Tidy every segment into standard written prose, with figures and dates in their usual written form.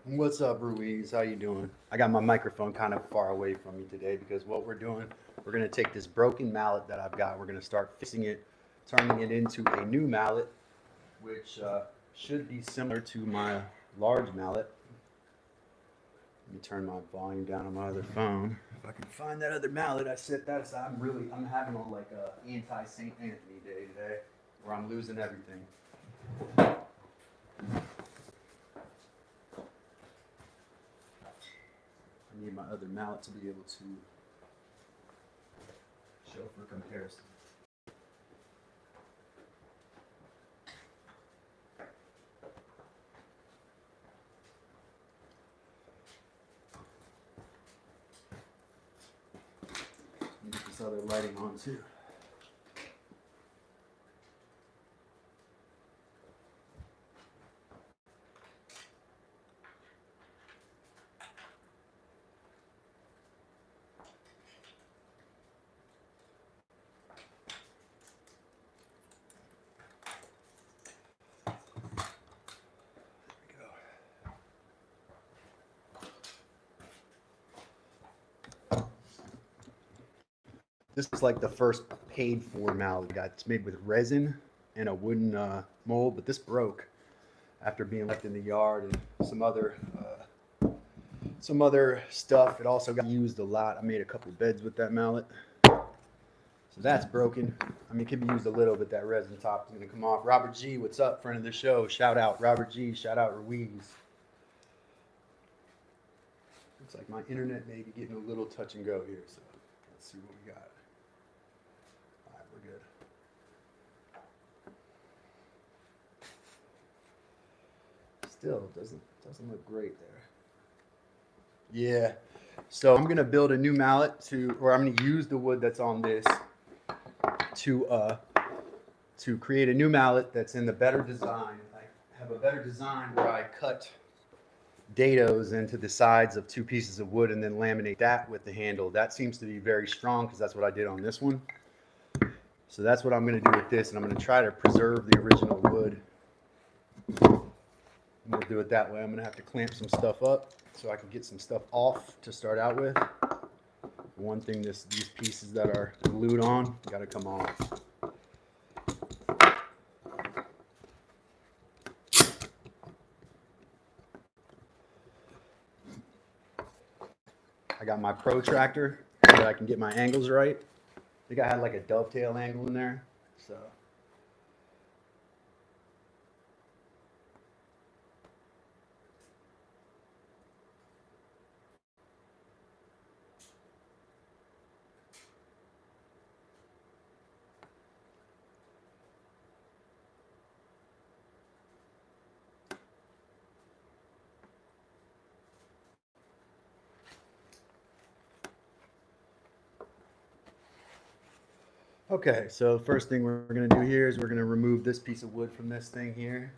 What's up, Ruiz? How you doing? I got my microphone kind of far away from me today because what we're doing, we're going to take this broken mallet that I've got, we're going to start fixing it, turning it into a new mallet, which should be similar to my large mallet. Let me turn my volume down on my other phone. If I can find that other mallet, I set that aside. I'm having a like a anti-Saint Anthony day today, where I'm losing everything. I need my other mallet to be able to show for comparison. Get this other lighting on too. This is like the first paid for mallet I got. It's made with resin and a wooden mold, but this broke after being left in the yard and some other stuff. It also got used a lot. I made a couple beds with that mallet. So that's broken. I mean, it can be used a little, but that resin top is going to come off. Robert G, what's up? Friend of the show. Shout out Robert G. Shout out Ruiz. Looks like my internet may be getting a little touch and go here. So let's see what we got. All right, we're good. Still doesn't look great there. Yeah. So I'm gonna build a new mallet I'm gonna use the wood that's on this to create a new mallet that's in the better design. I have a better design where I cut dados into the sides of two pieces of wood and then laminate that with the handle. That seems to be very strong because that's what I did on this one. So that's what I'm going to do with this, and I'm going to try to preserve the original wood. We'll do it that way. I'm going to have to clamp some stuff up so I can get some stuff off to start out with. One thing, these pieces that are glued on got to come off. I got my protractor so that I can get my angles right. I think I had like a dovetail angle in there, so. Okay, so the first thing we're going to do here is we're going to remove this piece of wood from this thing here.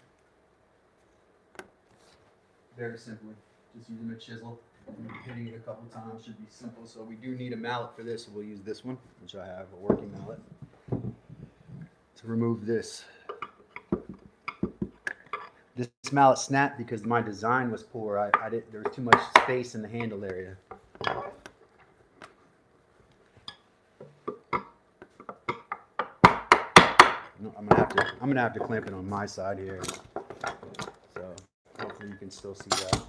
Very simply, just using a chisel, hitting it a couple times should be simple. So we do need a mallet for this, so we'll use this one, which I have, a working mallet, to remove this. This mallet snapped because my design was poor. There was too much space in the handle area. I'm gonna have to clamp it on my side here. So hopefully you can still see that.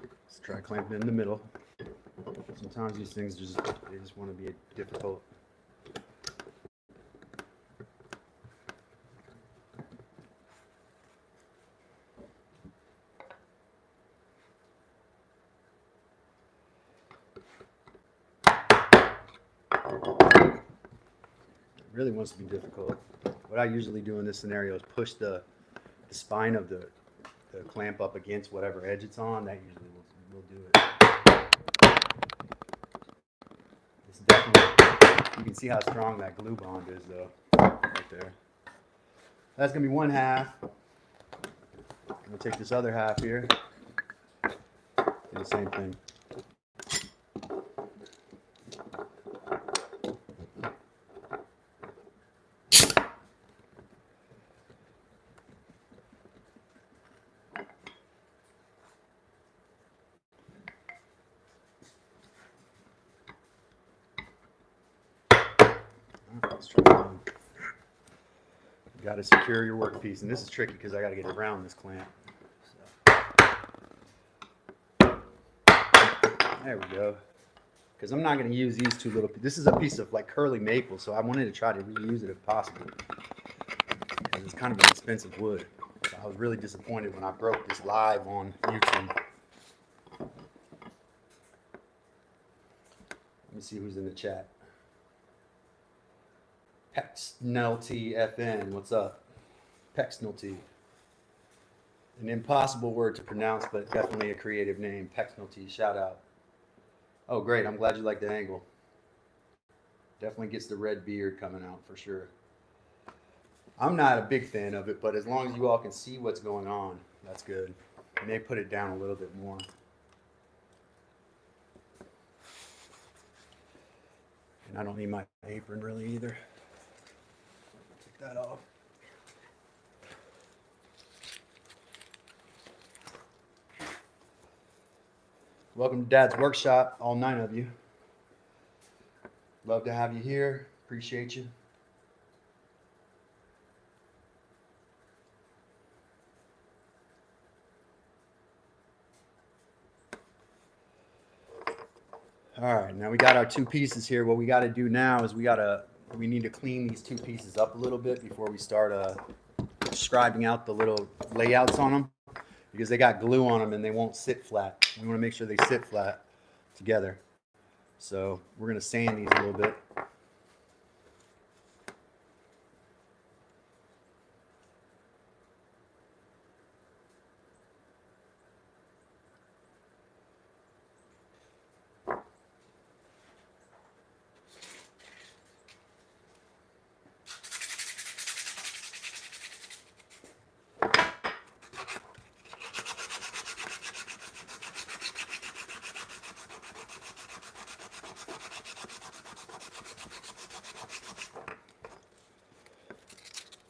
Let's try clamping it in the middle. Sometimes these things just want to be difficult. It really wants to be difficult. What I usually do in this scenario is push the spine of the clamp up against whatever edge it's on. That usually will do it. It's definitely, you can see how strong that glue bond is though, right there. That's gonna be 1/2. We'll take this other half here, do the same thing. Let's try it on. You got to secure your workpiece, and this is tricky because I got to get around this clamp. So. There we go. Because I'm not going to use these two little. This is a piece of like curly maple, so I wanted to try to reuse it if possible. Because it's kind of an expensive wood. So I was really disappointed when I broke this live on YouTube. Let me see who's in the chat. Pexnelty FN, what's up? Pexnelty. An impossible word to pronounce, but definitely a creative name. Pexnelty, shout out. Oh, great. I'm glad you like the angle. Definitely gets the red beard coming out for sure. I'm not a big fan of it, but as long as you all can see what's going on, that's good. I may put it down a little bit more. And I don't need my apron really either. Take that off. Welcome to Dad's Workshop, all 9 of you. Love to have you here. Appreciate you. All right, now we got our 2 pieces here. What we got to do now is we need to clean these 2 pieces up a little bit before we start scribing out the little layouts on them, because they got glue on them and they won't sit flat. We want to make sure they sit flat together. So we're going to sand these a little bit.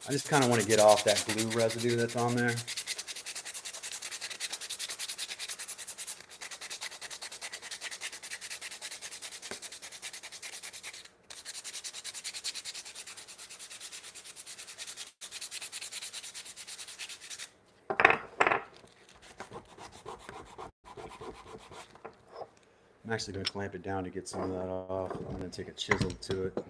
I just kind of want to get off that glue residue that's on there. I'm actually going to clamp it down to get some of that off. I'm going to take a chisel to it.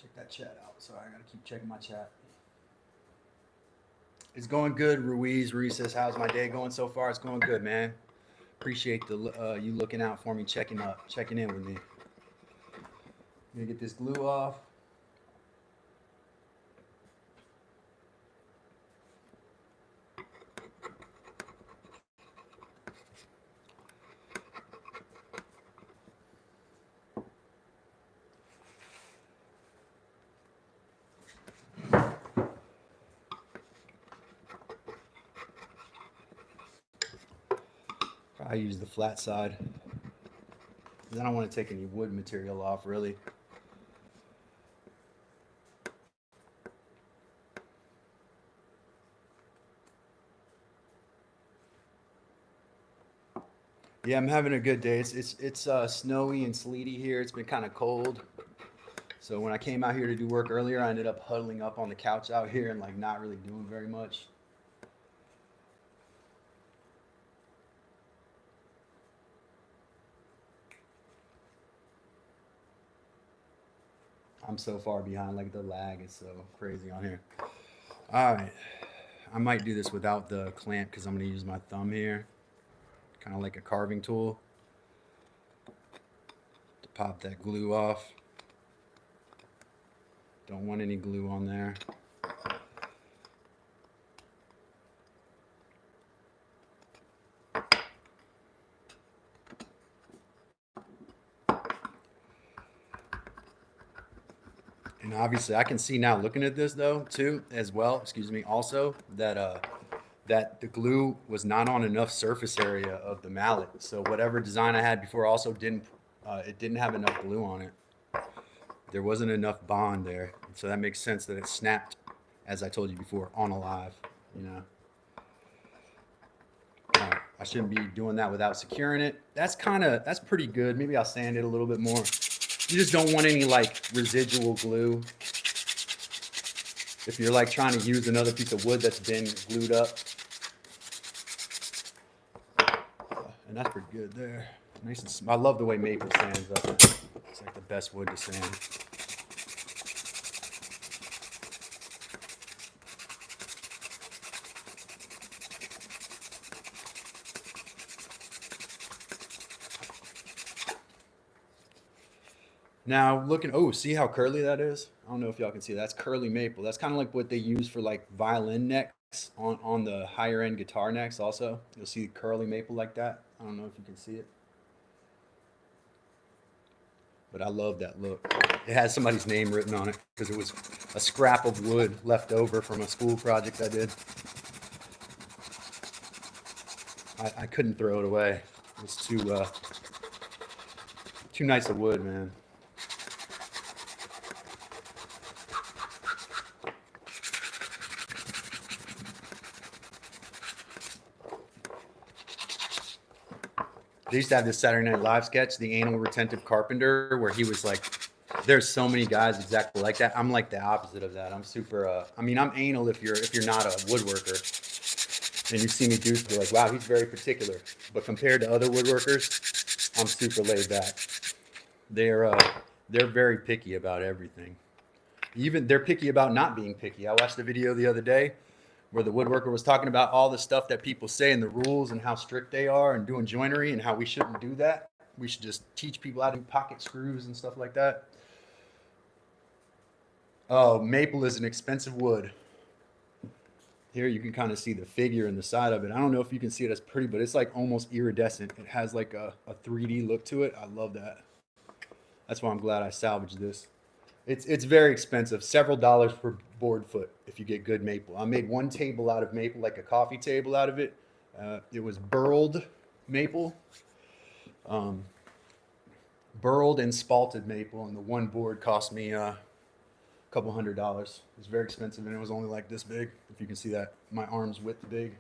Check that chat out. Sorry, I gotta keep checking my chat. It's going good, Ruiz. Ruiz says, how's my day going so far? It's going good, man. Appreciate the you looking out for me, checking in with me. I'm gonna get this glue off. I use the flat side. Then I don't want to take any wood material off, really. Yeah, I'm having a good day. It's snowy and sleety here. It's been kind of cold. So when I came out here to do work earlier, I ended up huddling up on the couch out here and like not really doing very much. I'm so far behind, like the lag is so crazy on here. All right, I might do this without the clamp because I'm gonna use my thumb here, kind of like a carving tool to pop that glue off. Don't want any glue on there. And obviously I can see now looking at this though too as well, excuse me, also that the glue was not on enough surface area of the mallet. So whatever design I had before also didn't it didn't have enough glue on it. There wasn't enough bond there. So that makes sense that it snapped, as I told you before, on alive, you know. I shouldn't be doing that without securing it. That's pretty good. Maybe I'll sand it a little bit more. You just don't want any like residual glue. If you're like trying to use another piece of wood that's been glued up. And that's pretty good there. Nice and I love the way maple sands up. It's like the best wood to sand. Now looking, oh, see how curly that is? I don't know if y'all can see that. That's curly maple. That's kind of like what they use for like violin necks on the higher end guitar necks also. You'll see curly maple like that. I don't know if you can see it. But I love that look. It has somebody's name written on it because it was a scrap of wood left over from a school project I did. I couldn't throw it away. It's too nice of wood, man. They used to have this Saturday Night Live sketch, The Anal Retentive Carpenter, where he was like, there's so many guys exactly like that. I'm like the opposite of that. I'm super, I mean, I'm anal if you're not a woodworker. And you see me do it, you're like, wow, he's very particular. But compared to other woodworkers, I'm super laid back. They're very picky about everything. Even they're picky about not being picky. I watched a video the other day where the woodworker was talking about all the stuff that people say and the rules and how strict they are and doing joinery and how we shouldn't do that. We should just teach people how to do pocket screws and stuff like that. Oh, maple is an expensive wood. Here you can kind of see the figure in the side of it. I don't know if you can see it as pretty, but it's like almost iridescent. It has like a 3D look to it. I love that. That's why I'm glad I salvaged this. It's very expensive, several dollars per board foot if you get good maple. I made one table out of maple, like a coffee table out of it. It was burled maple, burled and spalted maple, and the one board cost me a couple $100. It was very expensive, and it was only like this big. If you can see that, my arm's width big.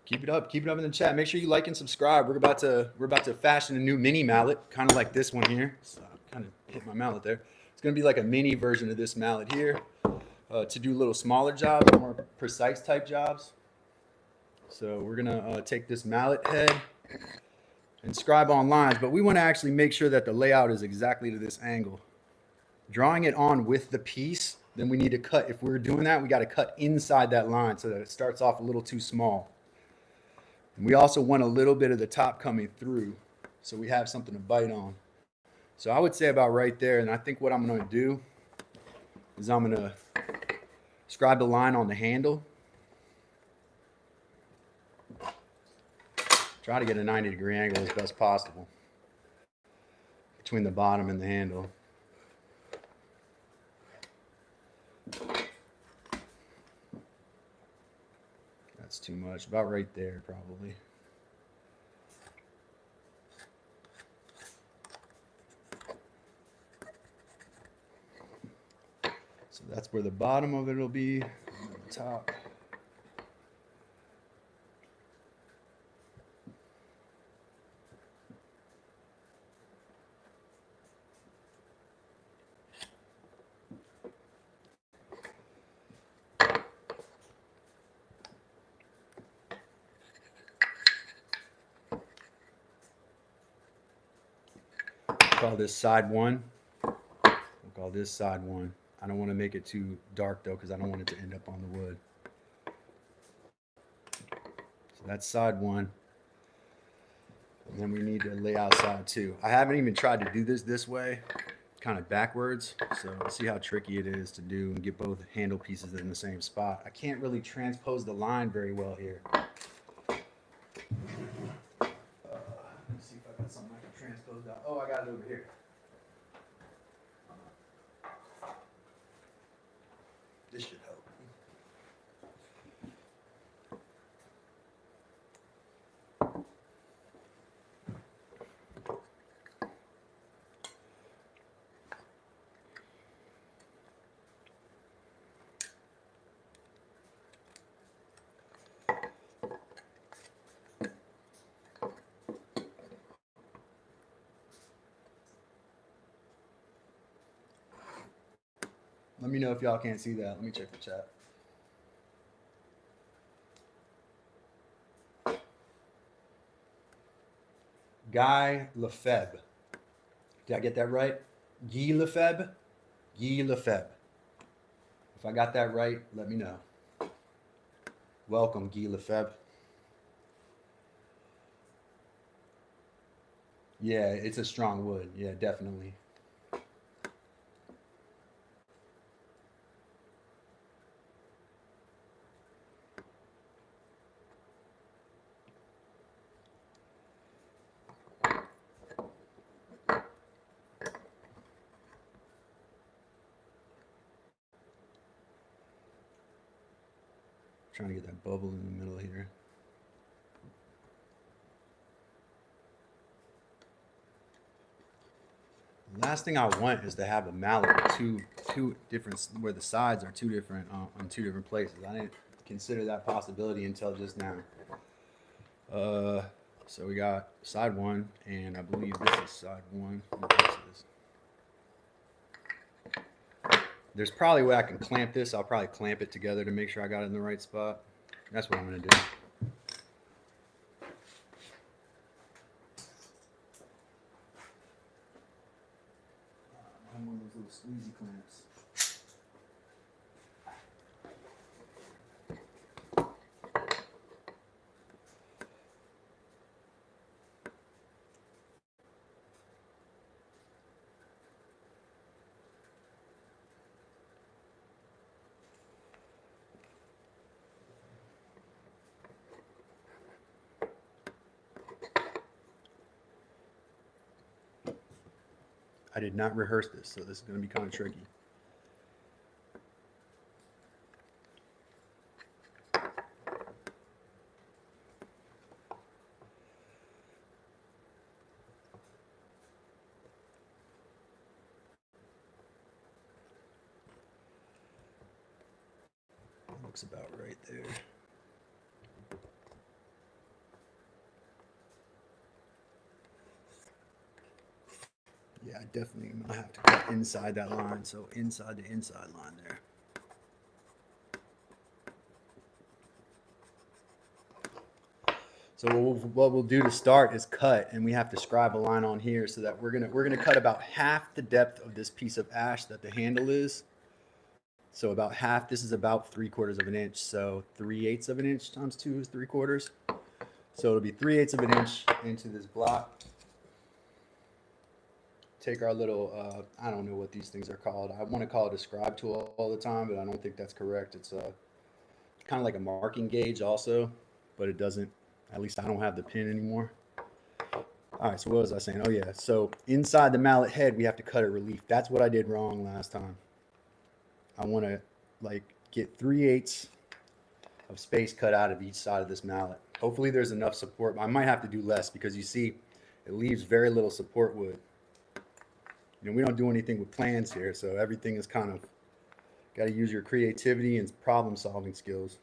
Keep it up in the chat. Make sure you like and subscribe. We're about to fashion a new mini mallet, kind of like this one here. So I kind of hit my mallet there. It's gonna be like a mini version of this mallet here, to do little smaller jobs, more precise type jobs. So we're gonna take this mallet head and scribe on lines, but we want to actually make sure that the layout is exactly to this angle. Drawing it on with the piece, then we need to cut. If we're doing that, we got to cut inside that line so that it starts off a little too small. We also want a little bit of the top coming through so we have something to bite on. So I would say about right there, and I think what I'm going to do is I'm going to scribe the line on the handle. Try to get a 90-degree angle as best possible between the bottom and the handle. That's too much, about right there probably. So that's where the bottom of it will be, and then the top. Call this side one. We'll call this side one. I don't want to make it too dark though, because I don't want it to end up on the wood. So that's side one. And then we need to lay out side two. I haven't even tried to do this way, kind of backwards. So let's see how tricky it is to do and get both handle pieces in the same spot. I can't really transpose the line very well here. Let's see if I got something I can transpose down. Oh, I got it over here. This should help. Let me know if y'all can't see that. Let me check the chat. Guy Lefebvre. Did I get that right? Guy Lefebvre? Guy Lefebvre. If I got that right, let me know. Welcome, Guy Lefebvre. Yeah, it's a strong wood. Yeah, definitely. Trying to get that bubble in the middle here. The last thing I want is to have a mallet two different, where the sides are two different on two different places. I didn't consider that possibility until just now. So we got side one, and I believe this is side one. There's probably a way I can clamp this. I'll probably clamp it together to make sure I got it in the right spot. That's what I'm gonna do. I'm one of those little squeezy clamps. I did not rehearse this, so this is going to be kind of tricky. Looks about right there. Yeah, I definitely am gonna have to cut inside that line, so inside the inside line there. So what we'll do to start is cut, and we have to scribe a line on here so that we're gonna cut about half the depth of this piece of ash that the handle is. So about half. This is about 3/4 of an inch. So 3/8 of an inch times 2 is 3/4. So it'll be 3/8 of an inch into this block. Take our little, I don't know what these things are called. I want to call it a scribe tool all the time, but I don't think that's correct. It's kind of like a marking gauge also, but it doesn't, at least I don't have the pin anymore. All right, so what was I saying? Oh yeah, so inside the mallet head, we have to cut a relief. That's what I did wrong last time. I want to like get 3/8 of space cut out of each side of this mallet. Hopefully there's enough support. I might have to do less because you see it leaves very little support wood. You know, we don't do anything with plans here, so everything is kind of Got to use your creativity and problem solving skills.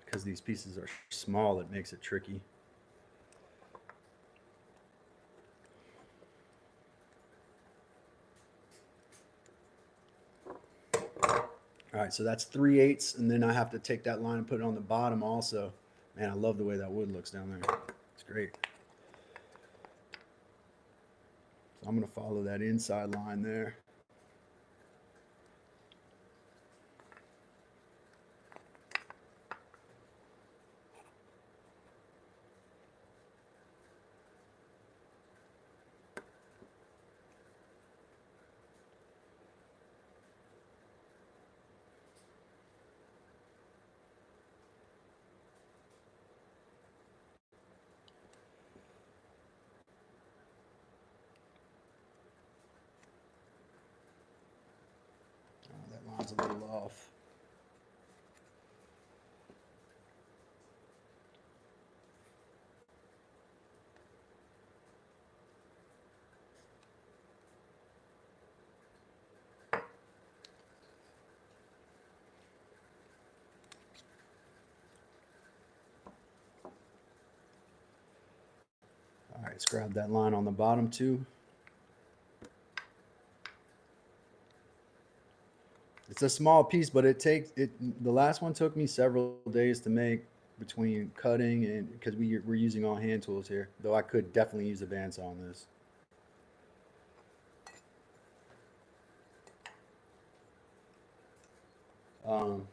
Because these pieces are small, it makes it tricky. All right, so that's 3/8, and then I have to take that line and put it on the bottom also. Man, I love the way that wood looks down there. It's great. So I'm gonna follow that inside line there. Oh, that line's a little off. All right, let's grab that line on the bottom too. It's a small piece, but it takes it. The last one took me several days to make between cutting and because we're using all hand tools here. Though I could definitely use a bandsaw on this. Um,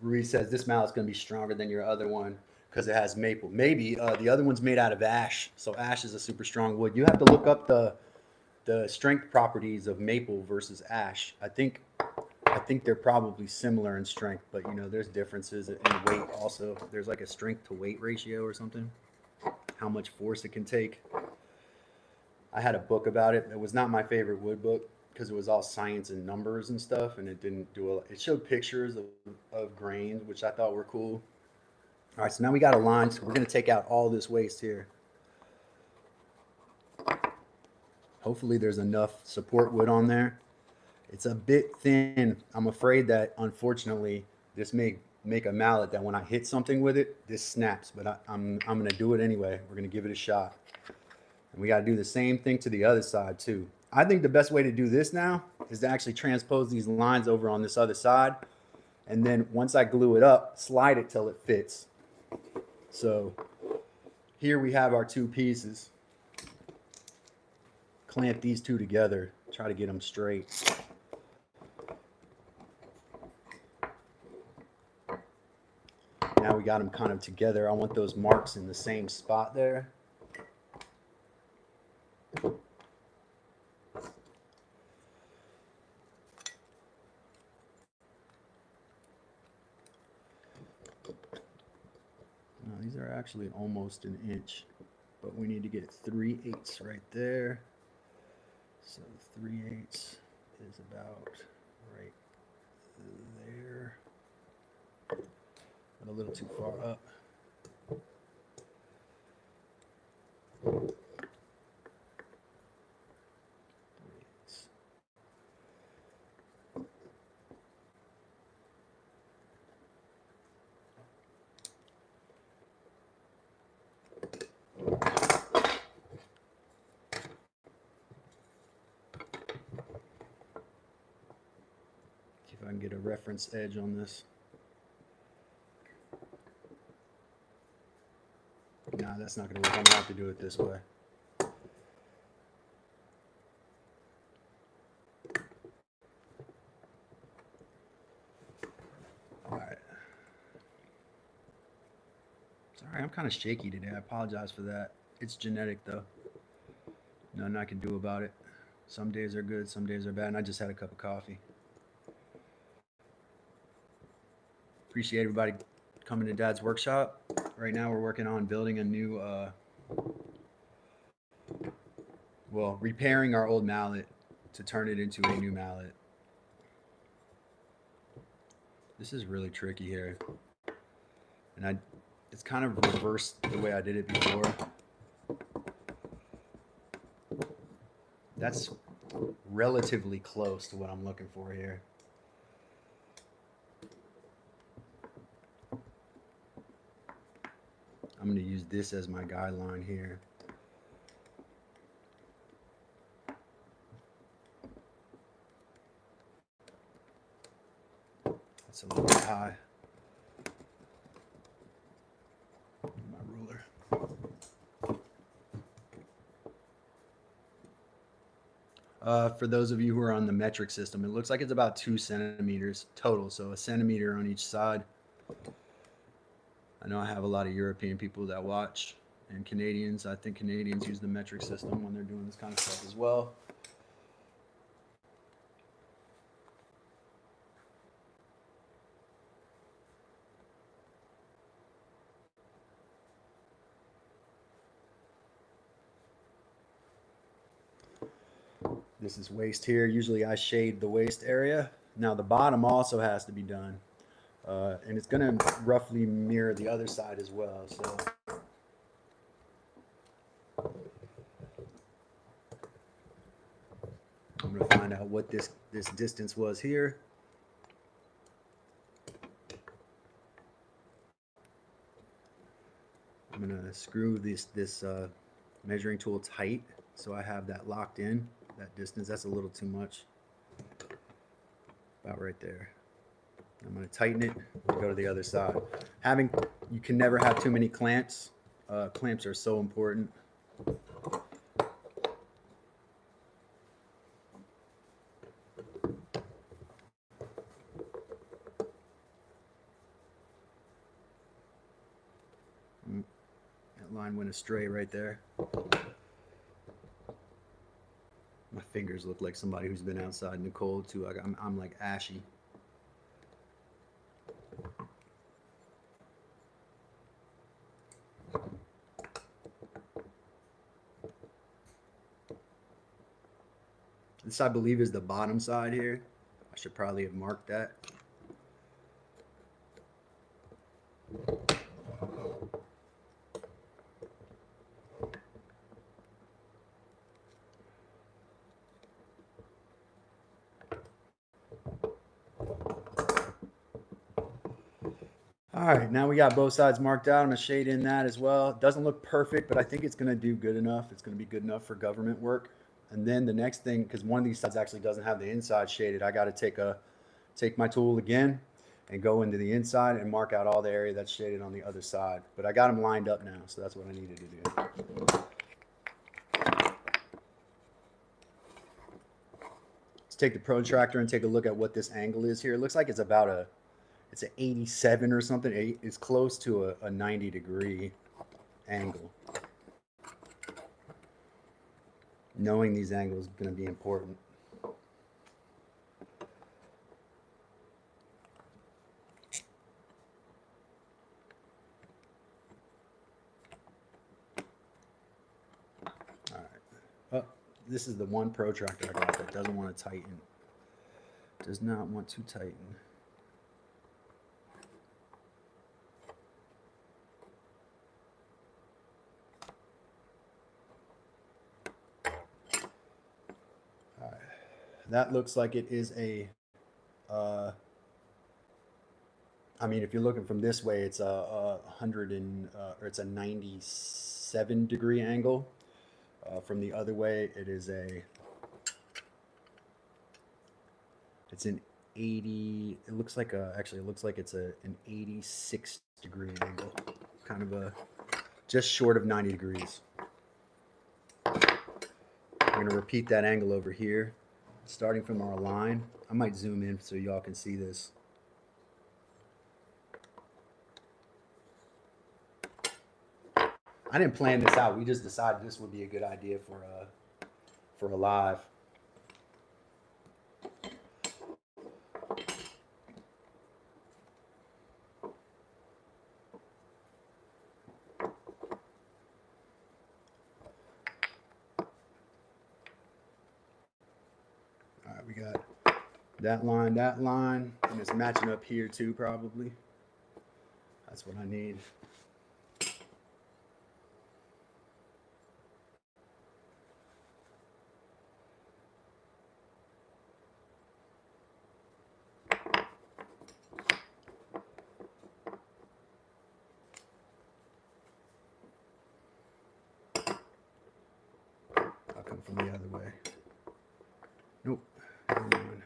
Ruiz says this mallet's going to be stronger than your other one because it has maple. Maybe the other one's made out of ash, so ash is a super strong wood. You have to look up the strength properties of maple versus ash. I think they're probably similar in strength, but you know there's differences in weight also. There's like a strength to weight ratio or something. How much force it can take. I had a book about it. It was not my favorite wood book because it was all science and numbers and stuff, and it didn't do a. It showed pictures of grains, which I thought were cool. All right, so now we got a line. So we're gonna take out all this waste here. Hopefully, there's enough support wood on there. It's a bit thin. I'm afraid that unfortunately, this may make a mallet that when I hit something with it, this snaps. But I'm gonna do it anyway. We're gonna give it a shot. And we got to do the same thing to the other side too. I think the best way to do this now is to actually transpose these lines over on this other side. And then once I glue it up, slide it till it fits. So here we have our two pieces. Clamp these two together, try to get them straight. Now we got them kind of together. I want those marks in the same spot there. No, these are actually almost an inch, but we need to get 3/8 right there. So 3/8 is about right there, but a little too far up. See if I can get a reference edge on this. Nah, that's not gonna work. I'm gonna have to do it this way. All right. Sorry, I'm kind of shaky today. I apologize for that. It's genetic though. Nothing I can do about it. Some days are good, some days are bad, and I just had a cup of coffee. Appreciate everybody coming to Dad's workshop. Right now we're working on building a new, well, repairing our old mallet to turn it into a new mallet. This is really tricky here. And it's kind of reversed the way I did it before. That's relatively close to what I'm looking for here. I'm going to use this as my guideline here. That's a little bit high. My ruler. For those of you who are on the metric system, it looks like it's about 2 centimeters total, so a centimeter on each side. I know I have a lot of European people that watch, and Canadians. I think Canadians use the metric system when they're doing this kind of stuff as well. This is waste here. Usually I shade the waste area. Now the bottom also has to be done. And it's going to roughly mirror the other side as well. So I'm going to find out what this distance was here. I'm going to screw this measuring tool tight so I have that locked in, that distance. That's a little too much. About right there. I'm going to tighten it and go to the other side. You can never have too many clamps. Clamps are so important. That line went astray right there. My fingers look like somebody who's been outside in the cold too. I'm like ashy. This, I believe, is the bottom side here. I should probably have marked that. All right, now we got both sides marked out. I'm gonna shade in that as well. It doesn't look perfect, but I think it's gonna do good enough. It's gonna be good enough for government work. And then the next thing, because one of these sides actually doesn't have the inside shaded, I gotta take my tool again and go into the inside and mark out all the area that's shaded on the other side. But I got them lined up now, so that's what I needed to do. Let's take the protractor and take a look at what this angle is here. It looks like it's about it's an 87 or something. It's close to a 90-degree angle. Knowing these angles is going to be important. All right. Oh, this is the one protractor I got that doesn't want to tighten. Does not want to tighten. That looks like it is I mean, if you're looking from this way, it's a 97-degree angle. From the other way, it's an 80. It looks like actually, it looks like it's an 86-degree angle, kind of just short of 90 degrees. We're gonna repeat that angle over here. Starting from our line, I might zoom in so y'all can see this. I didn't plan this out. We just decided this would be a good idea for a live. All right, we got that line, and it's matching up here too, probably. That's what I need. the other way. Nope. Other one.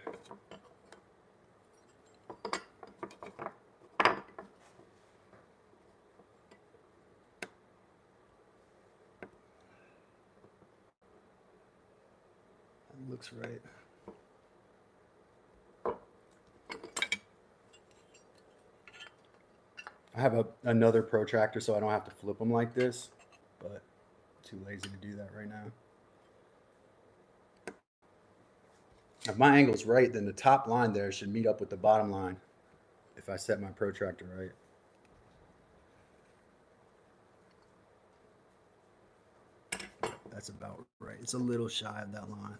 That looks right. I have another protractor so I don't have to flip them like this, but too lazy to do that right now. If my angle's right, then the top line there should meet up with the bottom line if I set my protractor right. That's about right. It's a little shy of that line.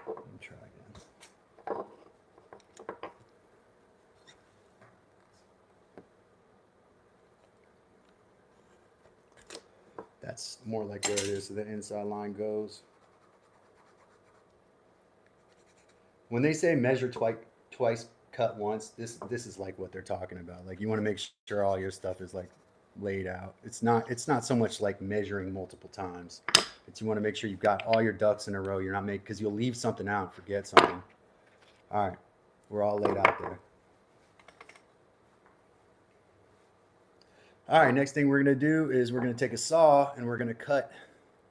Let me try again. That's more like where it is, so the inside line goes. When they say measure twice, cut once, this is like what they're talking about. Like you want to make sure all your stuff is like laid out. It's not so much like measuring multiple times. It's you want to make sure you've got all your ducks in a row. You're not making, because you'll leave something out and forget something. All right, we're all laid out there. All right, next thing we're gonna do is we're gonna take a saw and we're gonna cut.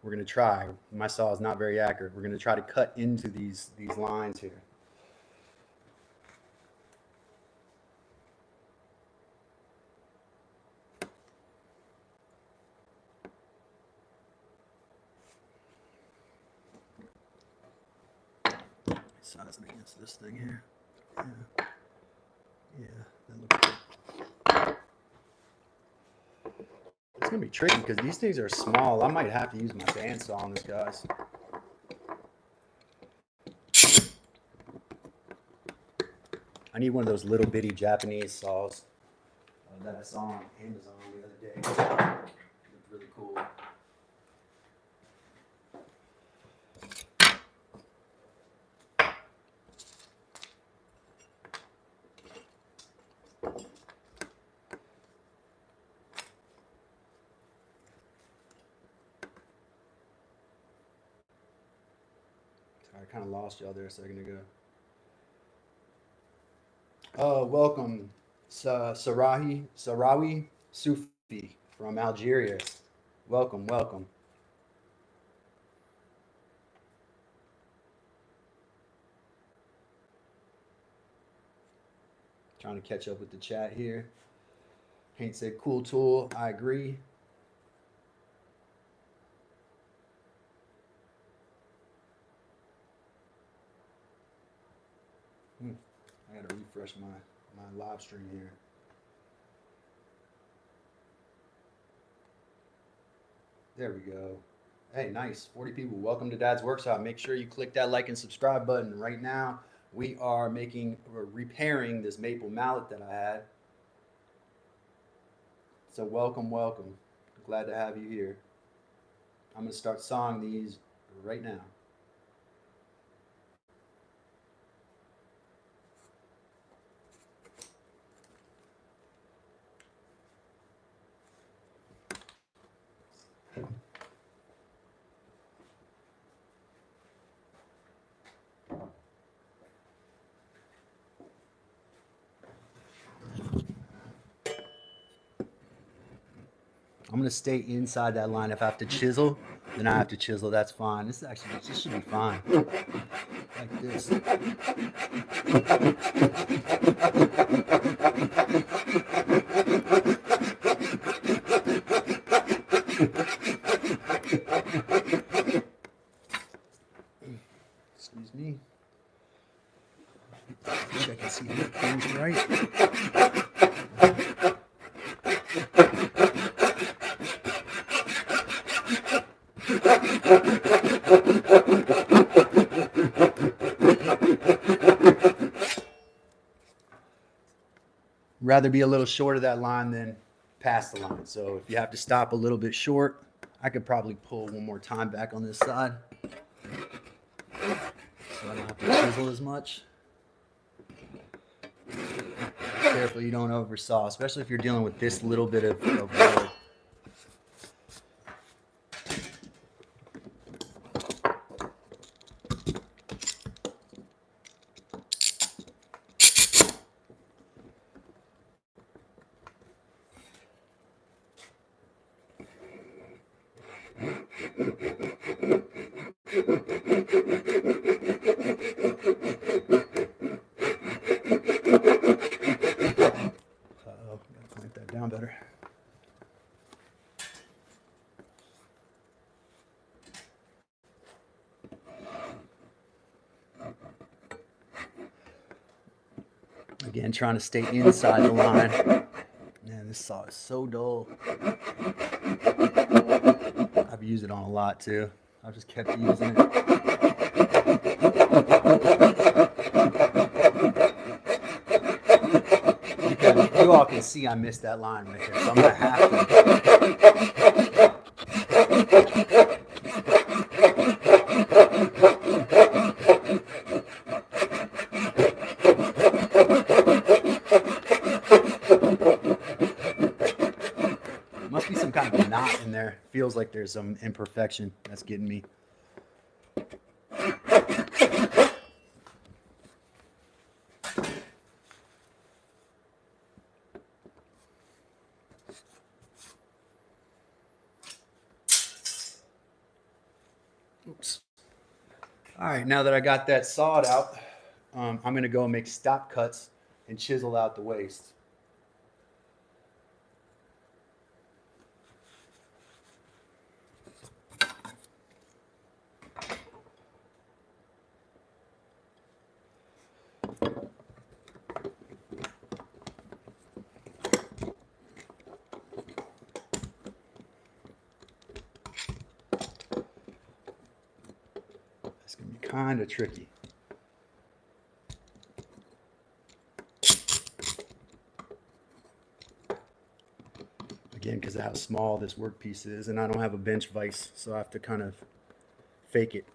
We're gonna try. My saw is not very accurate. We're gonna try to cut into these lines here. Size it against this thing here. Yeah, that looks good. It's gonna be tricky because these things are small. I might have to use my bandsaw on this, guys. I need one of those little bitty Japanese saws that I saw on Amazon the other day. It looked really cool. I kind of lost y'all there a second ago. Welcome, Sarawi Sufi from Algeria. Welcome, welcome. Trying to catch up with the chat here. Hank said, cool tool. I agree. I gotta refresh my live stream here. There we go. Hey, nice. 40 people. Welcome to Dad's Workshop. Make sure you click that like and subscribe button right now. We're repairing this maple mallet that I had. So welcome, welcome. Glad to have you here. I'm gonna start sawing these right now. I'm gonna stay inside that line. If I have to chisel, then I have to chisel. That's fine. This should be fine. Like this. Excuse me. I think I can see things right. Rather be a little short of that line than past the line. So if you have to stop a little bit short, I could probably pull one more time back on this side. So I don't have to chisel as much. Be careful you don't oversaw, especially if you're dealing with this little bit of wood. Uh-oh, gotta clamp that down better. Again, trying to stay inside the line. Man, this saw is so dull. I've used it on a lot too. I've just kept using it. You all can see I missed that line right there, so I'm gonna have to. Must be some kind of a knot in there. Feels like there's some imperfection that's getting me. Oops. All right, now that I got that sawed out, I'm going to go and make stop cuts and chisel out the waste. It's going to be kind of tricky. Again, because of how small this workpiece is, and I don't have a bench vise, so I have to kind of fake it.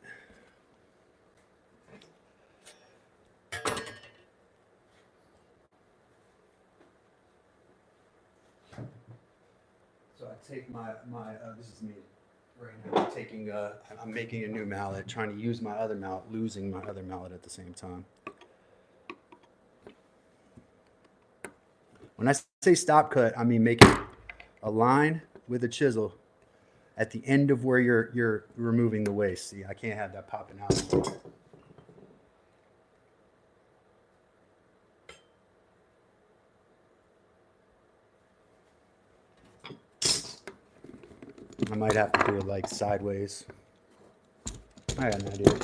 So I take my this is me right now. I'm making a new mallet, trying to use my other mallet, losing my other mallet at the same time. When I say stop cut, I mean making a line with a chisel at the end of where you're removing the waste. See, I can't have that popping out. I might have to do it like sideways. I got an idea.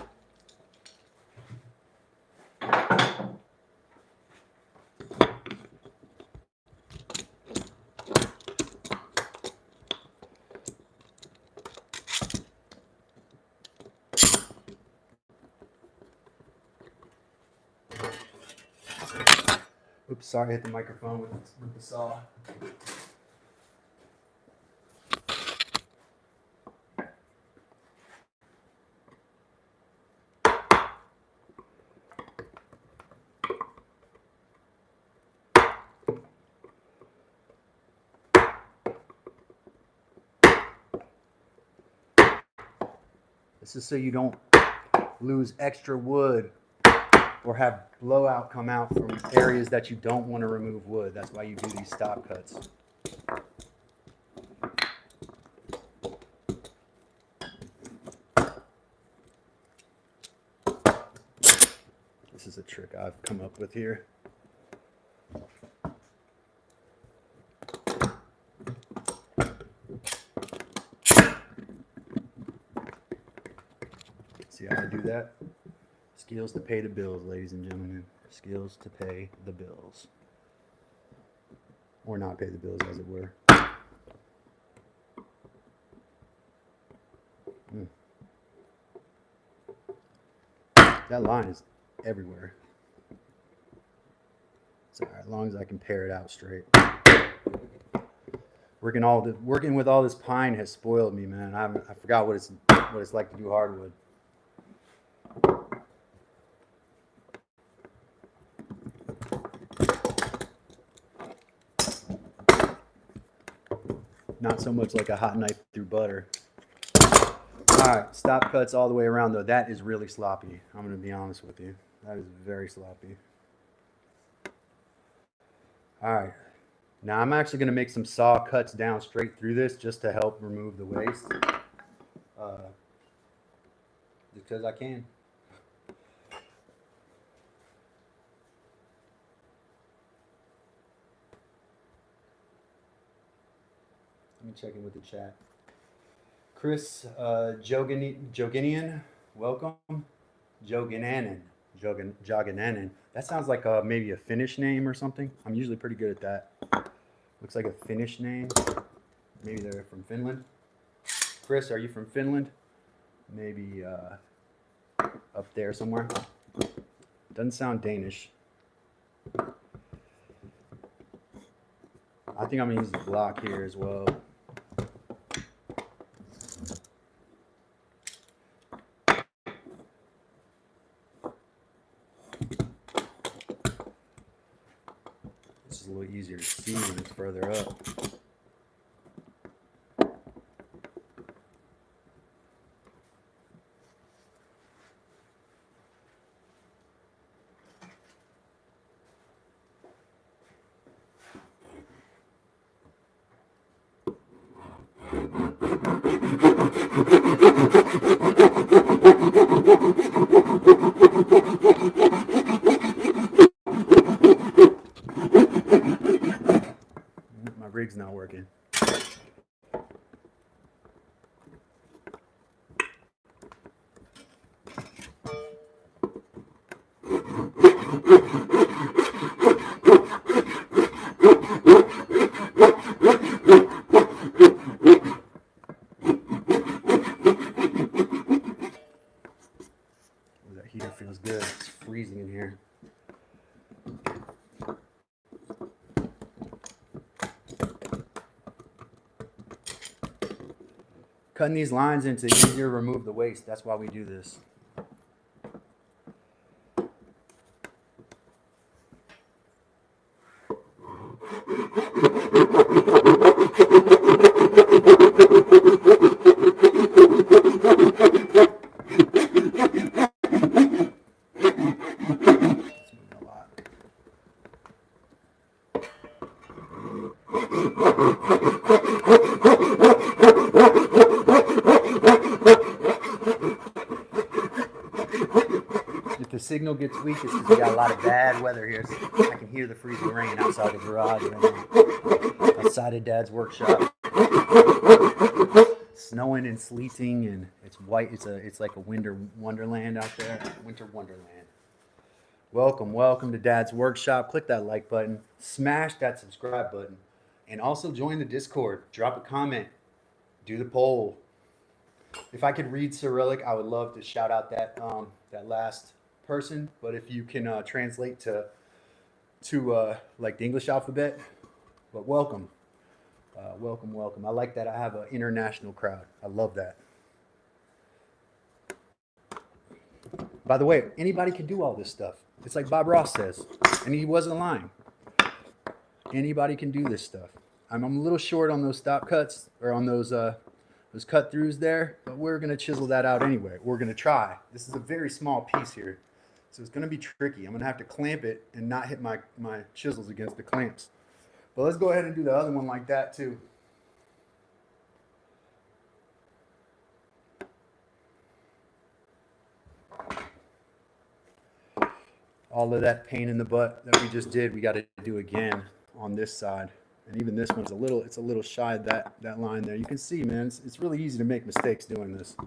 Oops, sorry, I hit the microphone with the saw. This is so you don't lose extra wood or have blowout come out from areas that you don't want to remove wood. That's why you do these stop cuts. This is a trick I've come up with here. See how I do that? Skills to pay the bills, ladies and gentlemen. Skills to pay the bills. Or not pay the bills, as it were. That line is everywhere. So as long as I can pare it out straight. Working with all this pine has spoiled me, man. I forgot what it's like to do hardwood. Not so much like a hot knife through butter. Alright, stop cuts all the way around though. That is really sloppy. I'm going to be honest with you. That is very sloppy. Alright. Now I'm actually going to make some saw cuts down straight through this just to help remove the waste. because I can. Let me check in with the chat. Chris Joginian, welcome. Jogananen. That sounds like maybe a Finnish name or something. I'm usually pretty good at that. Looks like a Finnish name. Maybe they're from Finland. Chris, are you from Finland? Maybe up there somewhere. Doesn't sound Danish. I think I'm gonna use the block here as well. This is a little easier to see when it's further up. My rig's not working. That heater feels good. It's freezing in here. Cutting these lines into easier to remove the waste. That's why we do this. If the signal gets weak, it's because we got a lot of bad weather here. So I can hear the freezing rain outside the garage right now. Outside of Dad's workshop. Snowing and sleeting, and it's white. It's like a winter wonderland out there. Winter wonderland. Welcome to Dad's workshop. Click that like button. Smash that subscribe button. And also join the Discord. Drop a comment. Do the poll. If I could read Cyrillic, I would love to shout out that last person. But if you can translate to like the English alphabet, but welcome. Welcome. I like that I have an international crowd. I love that. By the way, anybody can do all this stuff. It's like Bob Ross says, and he wasn't lying. Anybody can do this stuff. I'm a little short on those stop cuts or on those cut throughs there, but we're gonna chisel that out anyway. We're gonna try. This is a very small piece here, so it's gonna be tricky. I'm gonna have to clamp it and not hit my chisels against the clamps. But let's go ahead and do the other one like that too. All of that pain in the butt that we just did, we got to do again on this side. And even this one's it's a little shy of that line there. You can see, man, it's really easy to make mistakes doing this.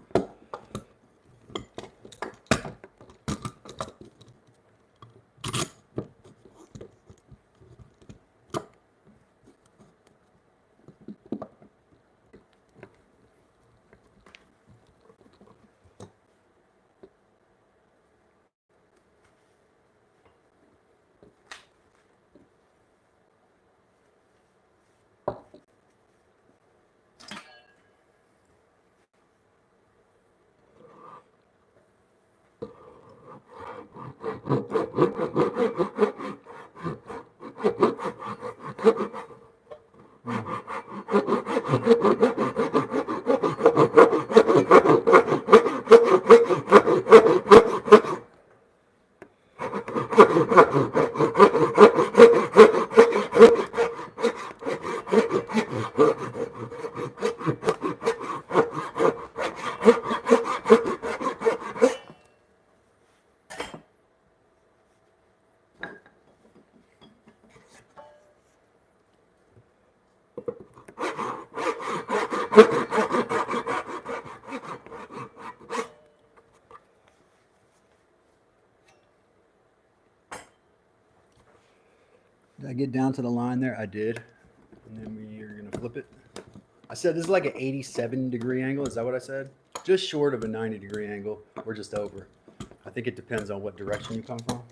to the line there? I did. And then we're going to flip it. I said this is like an 87-degree angle. Is that what I said? Just short of a 90-degree angle. We're just over. I think it depends on what direction you come from.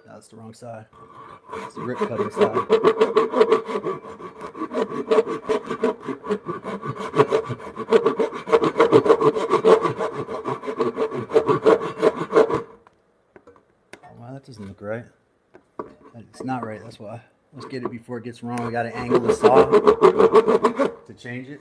That's the wrong side. It's the rip cutting side. Oh, wow, that doesn't look right. It's not right, that's why. Let's get it before it gets wrong. We got to angle the saw to change it.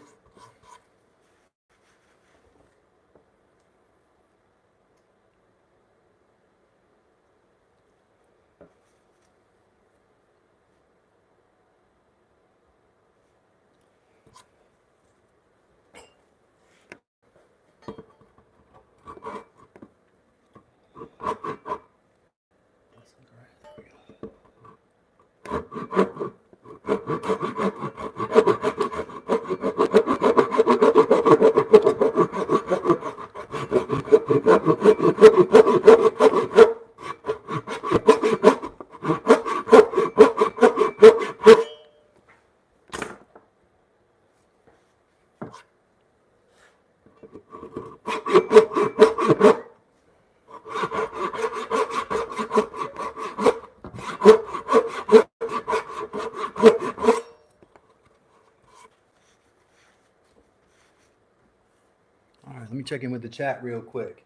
All right, let me check in with the chat real quick.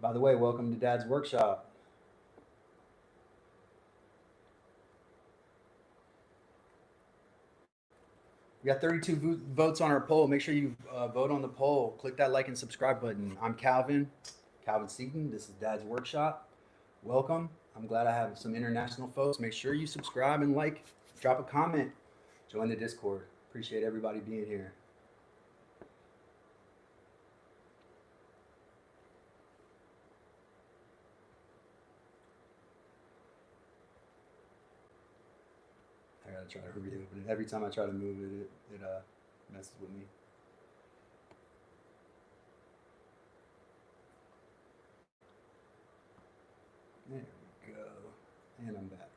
By the way, welcome to Dad's Workshop. We got 32 votes on our poll. Make sure you vote on the poll. Click that like and subscribe button. I'm Calvin Seaton. This is Dad's Workshop. Welcome. I'm glad I have some international folks. Make sure you subscribe and like. Drop a comment. Join the Discord. Appreciate everybody being here. I gotta try to reopen it. Every time I try to move it, it messes with me. There we go. And I'm back.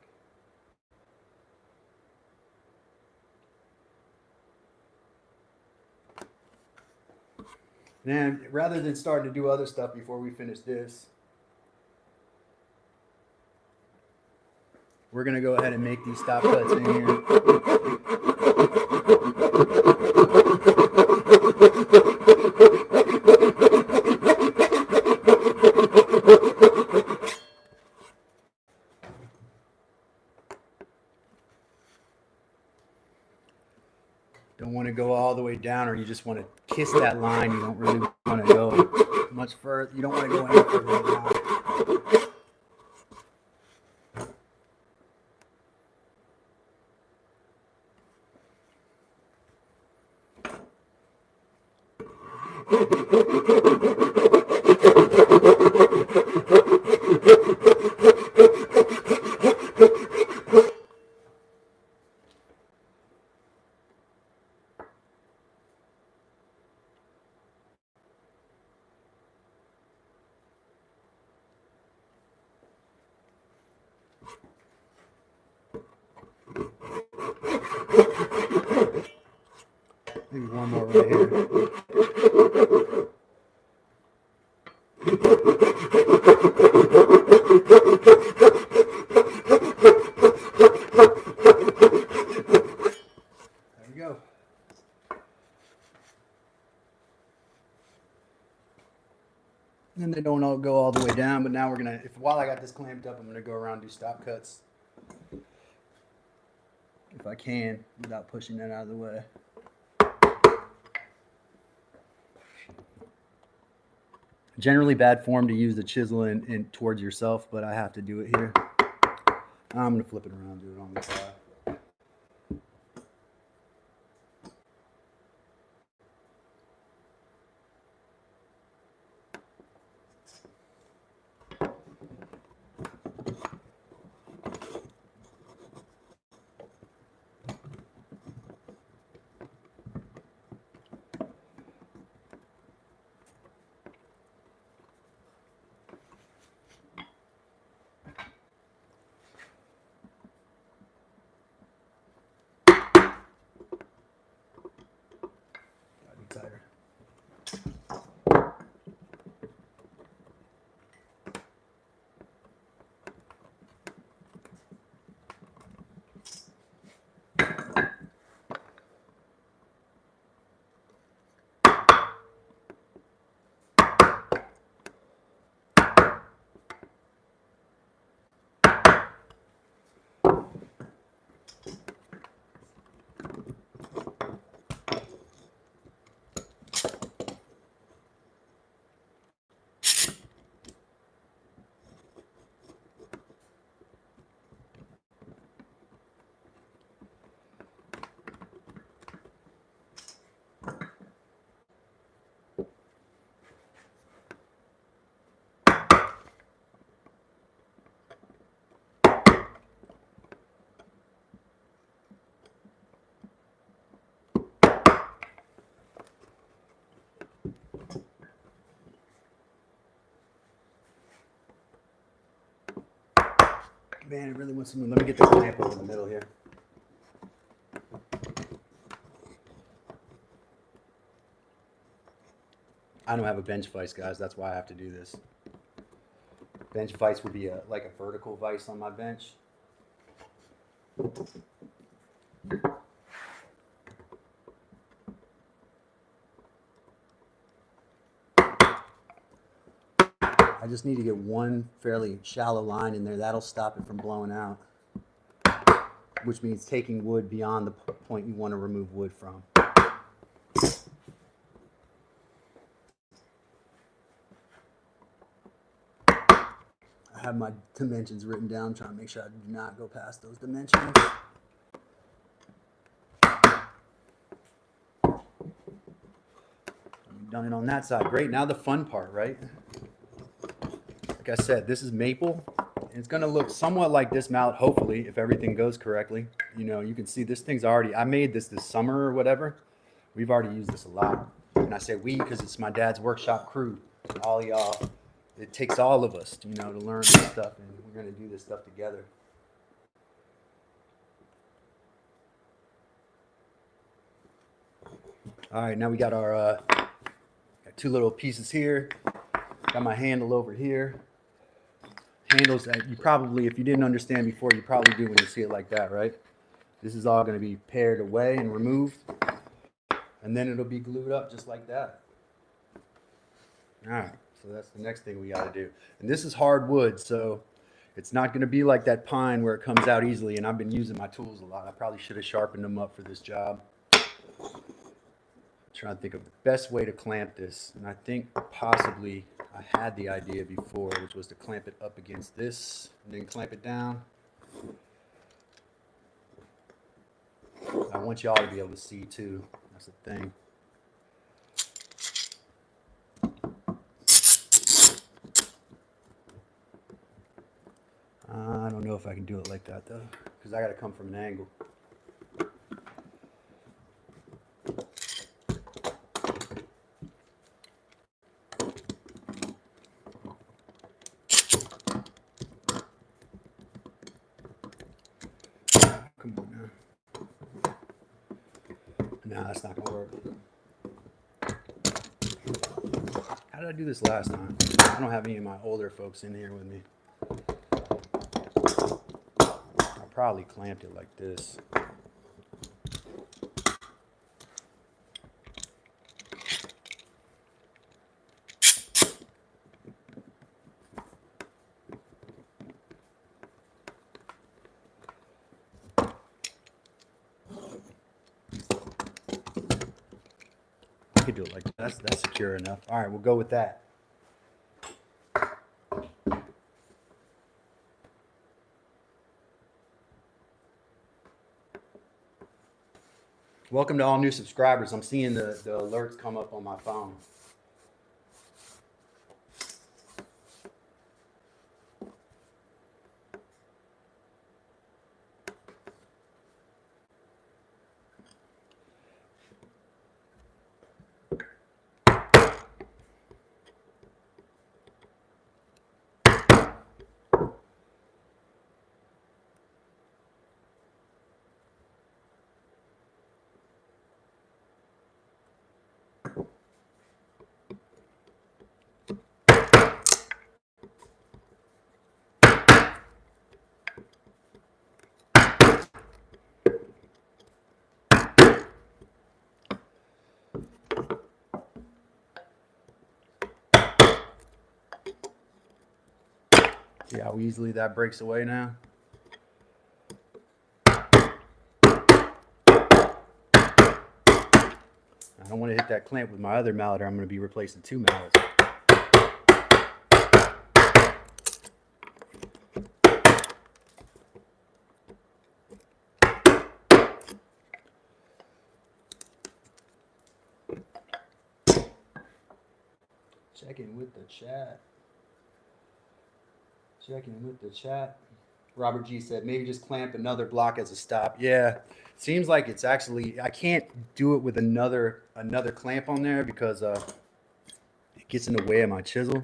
And rather than starting to do other stuff before we finish this, we're going to go ahead and make these stop cuts in here. Don't want to go all the way down, or you just want to kiss that line. You don't really want to go much further. You don't want to go any further down. Maybe one more right here. There we go. And they don't all go all the way down, but now we're gonna, while I got this clamped up, I'm gonna go around and do stop cuts. If I can, without pushing that out of the way. Generally bad form to use the chisel in towards yourself, but I have to do it here. I'm gonna flip it around, do it on the side. Gotta be tighter. Man, it really wants to move. Let me get the clamp over the middle here. I don't have a bench vise, guys. That's why I have to do this. Bench vise would be like a vertical vise on my bench. I just need to get one fairly shallow line in there. That'll stop it from blowing out, which means taking wood beyond the point you want to remove wood from. I have my dimensions written down, trying to make sure I do not go past those dimensions. Done it on that side. Great. Now the fun part, right? Like I said, this is maple. It's going to look somewhat like this mallet, hopefully, if everything goes correctly. You know, you can see this thing's already, I made this summer or whatever. We've already used this a lot. And I say we because it's my dad's workshop crew. All y'all, it takes all of us, you know, to learn this stuff. And we're going to do this stuff together. All right, now we got our got two little pieces here. Got my handle over here. Handles that you probably, if you didn't understand before, you probably do when you see it like that, right? This is all going to be pared away and removed, and then it'll be glued up just like that. All right, so that's the next thing we got to do. And this is hard wood, so it's not going to be like that pine where it comes out easily, and I've been using my tools a lot. I probably should have sharpened them up for this job. Trying to think of the best way to clamp this, and I think possibly I had the idea before, which was to clamp it up against this and then clamp it down. I want y'all to be able to see too. That's the thing. I don't know if I can do it like that though, because I got to come from an angle. Come on now. No, that's not gonna work. How did I do this last time? I don't have any of my older folks in here with me. I probably clamped it like this. I could do it like that. That's secure enough. All right, we'll go with that. Welcome to all new subscribers. I'm seeing the alerts come up on my phone. See how easily that breaks away now? I don't want to hit that clamp with my other mallet or I'm going to be replacing 2 mallets. Checking with the chat. Checking with the chat. Robert G said, maybe just clamp another block as a stop. Yeah, seems like it's actually, I can't do it with another clamp on there because it gets in the way of my chisel.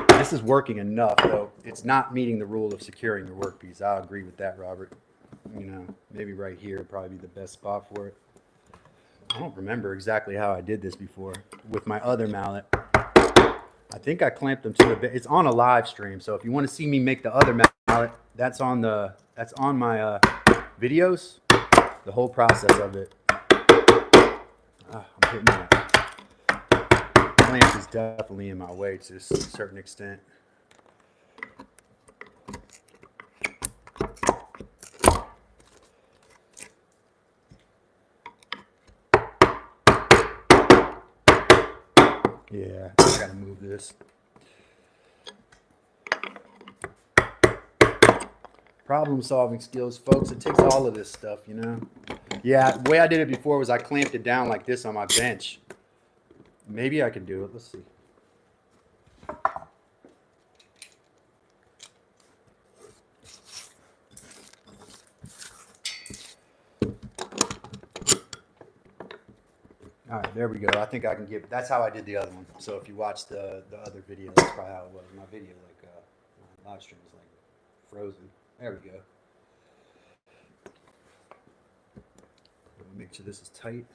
This is working enough, though. It's not meeting the rule of securing your workpiece. I'll agree with that, Robert. You know, maybe right here would probably be the best spot for it. I don't remember exactly how I did this before with my other mallet. I think I clamped them to a bit. It's on a live stream, so if you want to see me make the other mallet, that's on my videos. The whole process of it. I'm hitting that. Clamp is definitely in my way to a certain extent. Yeah, I gotta move this. Problem solving skills, folks. It takes all of this stuff, you know? Yeah, the way I did it before was I clamped it down like this on my bench. Maybe I can do it. Let's see. All right, there we go. I think I can give. That's how I did the other one. So if you watch the other video, that's probably how it was. My video, like my live stream, is like frozen. There we go. Make sure this is tight.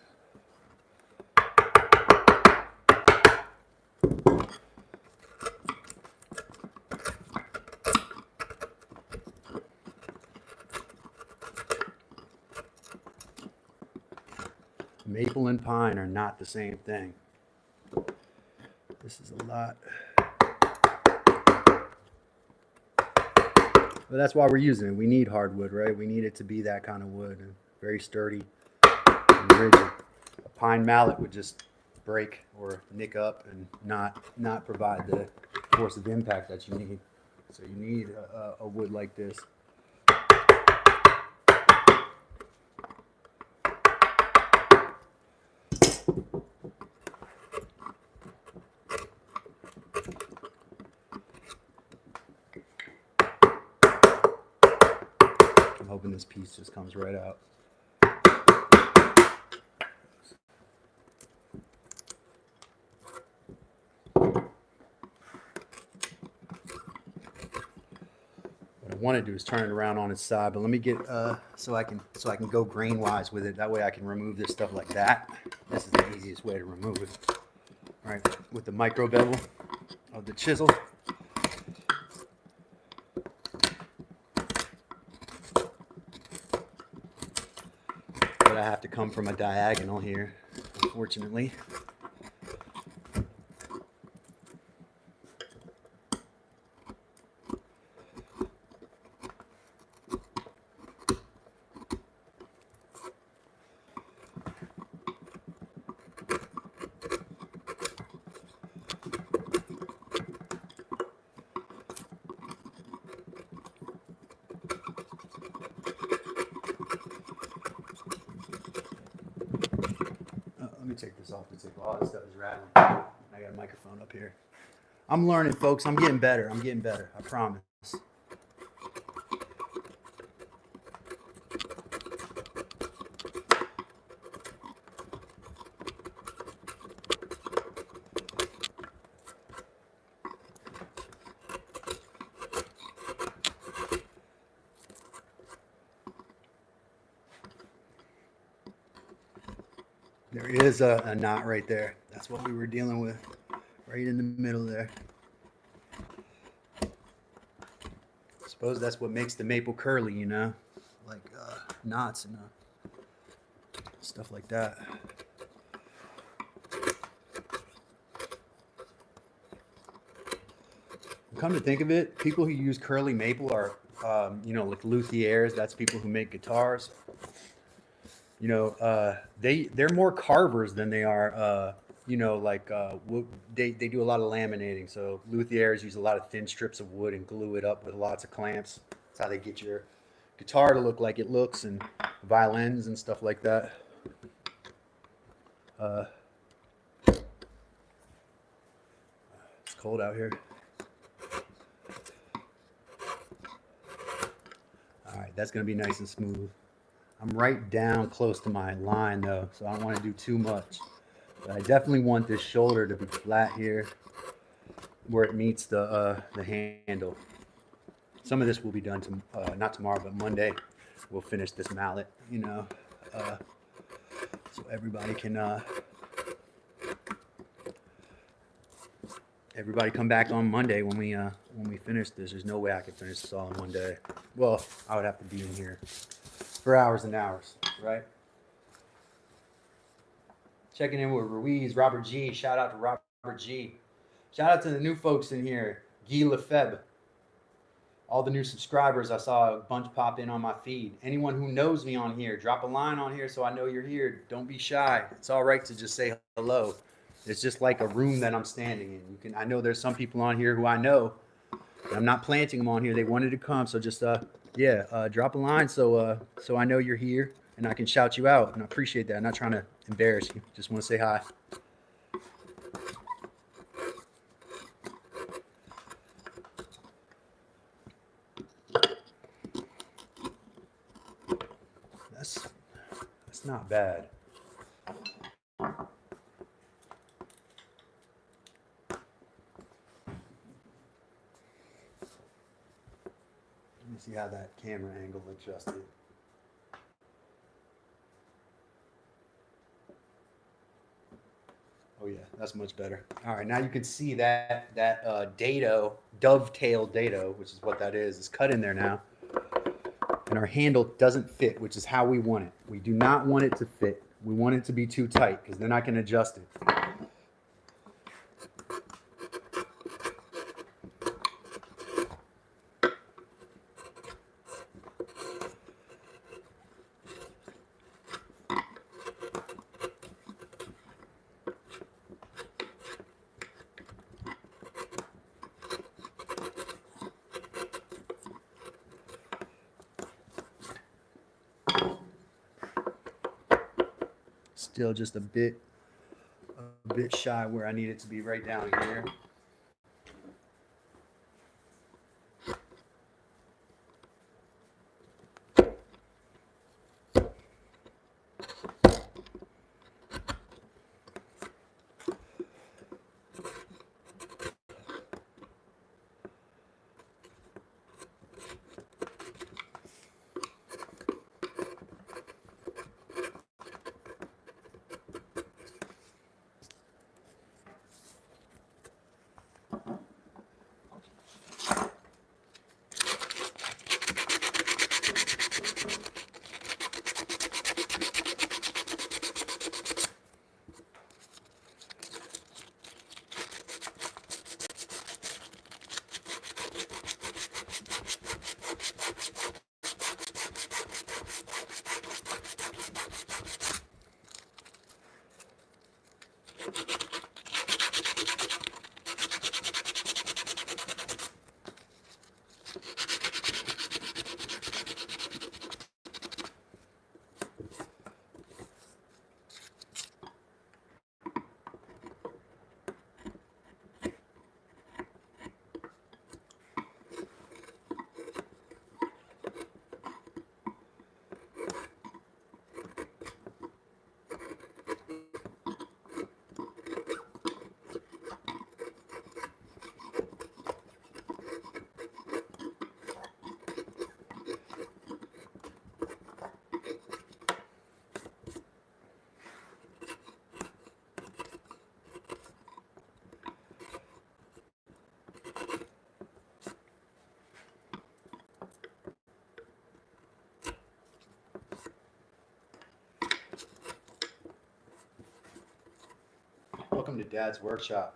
Maple and pine are not the same thing. This is a lot. But that's why we're using it. We need hardwood, right? We need it to be that kind of wood, and very sturdy and rigid. A pine mallet would just break or nick up and not provide the force of impact that you need. So you need a wood like this. I'm hoping this piece just comes right out. What I want to do is turn it around on its side, but let me get so I can go grain wise with it. That way I can remove this stuff like that. This is the easiest way to remove it. All right, with the micro bevel of the chisel. But I have to come from a diagonal here, unfortunately. me take this off the table. All this stuff is rattling. I got a microphone up here. I'm learning, folks. I'm getting better. I'm getting better. I promise. There is a knot right there. That's what we were dealing with, right in the middle there. I suppose that's what makes the maple curly, you know, like knots and stuff like that. Come to think of it, people who use curly maple are, you know, like luthiers. That's people who make guitars. You know, they're more carvers than they are, you know, like they do a lot of laminating. So luthiers use a lot of thin strips of wood and glue it up with lots of clamps. That's how they get your guitar to look like it looks, and violins and stuff like that. It's cold out here. All right, that's going to be nice and smooth. I'm right down close to my line though, so I don't want to do too much. But I definitely want this shoulder to be flat here where it meets the handle. Some of this will be done to, not tomorrow, but Monday. We'll finish this mallet, you know, so everybody can everybody come back on Monday when we finish this. There's no way I could finish this all in one day. Well, I would have to be in here for hours and hours, right? Checking in with Ruiz, Robert G. Shout out to Robert G. Shout out to the new folks in here. Guy Lefebvre. All the new subscribers, I saw a bunch pop in on my feed. Anyone who knows me on here, drop a line on here so I know you're here. Don't be shy. It's all right to just say hello. It's just like a room that I'm standing in. I know there's some people on here who I know. I'm not planting them on here. They wanted to come, so just drop a line so I know you're here and I can shout you out. And I appreciate that. I'm not trying to embarrass you. Just want to say hi. That's not bad. Let me see how that camera angle adjusted. Oh yeah, that's much better. All right, now you can see that dovetail dado, which is what that is cut in there now. And our handle doesn't fit, which is how we want it. We do not want it to fit. We want it to be too tight because then I can adjust it. Still just a bit shy where I need it to be, right down here. to Dad's Workshop.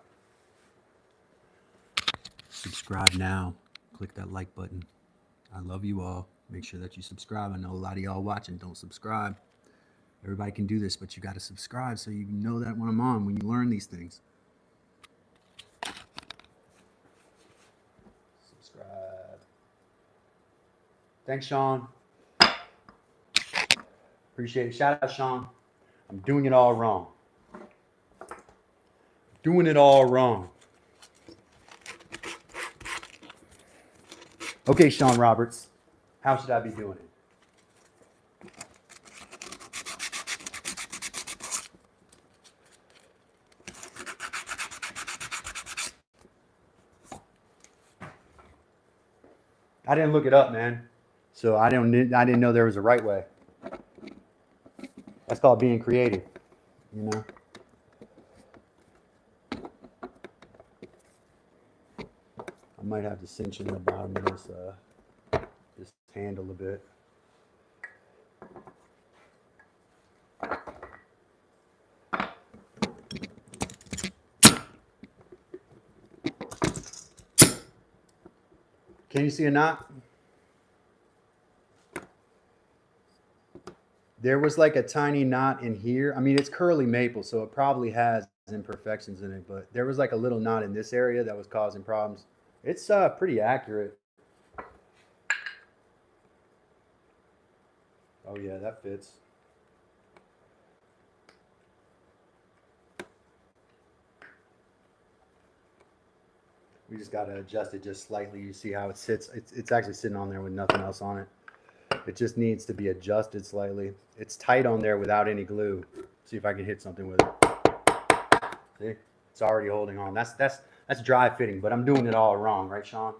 Subscribe now. Click that like button. I love you all. Make sure that you subscribe. I know a lot of y'all watching don't subscribe. Everybody can do this, but you got to subscribe so you know that when I'm on, when you learn these things. Subscribe. Thanks, Sean. Appreciate it. Shout out, Sean. I'm doing it all wrong. Doing it all wrong. Okay, Sean Roberts. How should I be doing it? I didn't look it up, man. So I didn't know there was a right way. That's called being creative, you know. I might have to cinch in the bottom of this handle a bit. Can you see a knot? There was like a tiny knot in here. I mean, it's curly maple, so it probably has imperfections in it, but there was like a little knot in this area that was causing problems. It's pretty accurate. Oh yeah, that fits. We just got to adjust it just slightly. You see how it sits? It's actually sitting on there with nothing else on it. It just needs to be adjusted slightly. It's tight on there without any glue. See if I can hit something with it. See? It's already holding on. That's dry fitting, but I'm doing it all wrong, right, Sean?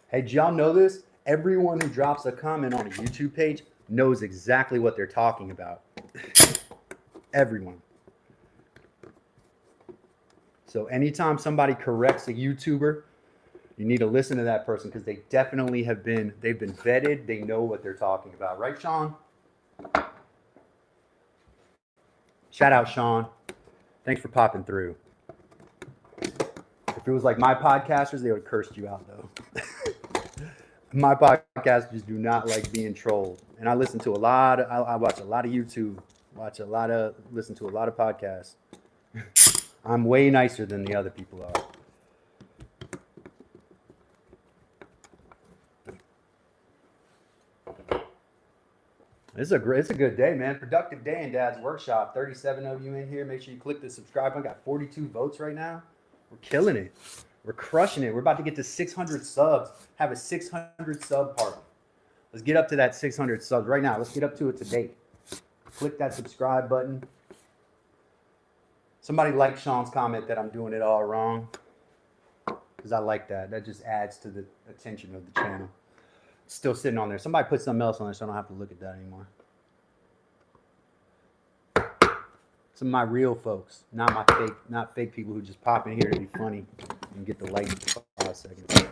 Hey, do y'all know this? Everyone who drops a comment on a YouTube page knows exactly what they're talking about. Everyone. So anytime somebody corrects a YouTuber, you need to listen to that person because they definitely they've been vetted. They know what they're talking about. Right, Sean? Shout out, Sean. Thanks for popping through. If it was like my podcasters, they would have cursed you out, though. My podcasters do not like being trolled. And I listen to a lot of, I watch a lot of YouTube, listen to a lot of podcasts. I'm way nicer than the other people are. It's a good day, man. Productive day in Dad's Workshop. 37 of you in here. Make sure you click the subscribe button. Got 42 votes right now. We're killing it. We're crushing it. We're about to get to 600 subs. Have a 600 sub party. Let's get up to that 600 subs right now. Let's get up to it today. Click that subscribe button. Somebody like Sean's comment that I'm doing it all wrong, because I like that. That just adds to the attention of the channel. It's still sitting on there. Somebody put something else on there so I don't have to look at that anymore. Some of my real folks, not fake people who just pop in here to be funny and get the like for 5 seconds.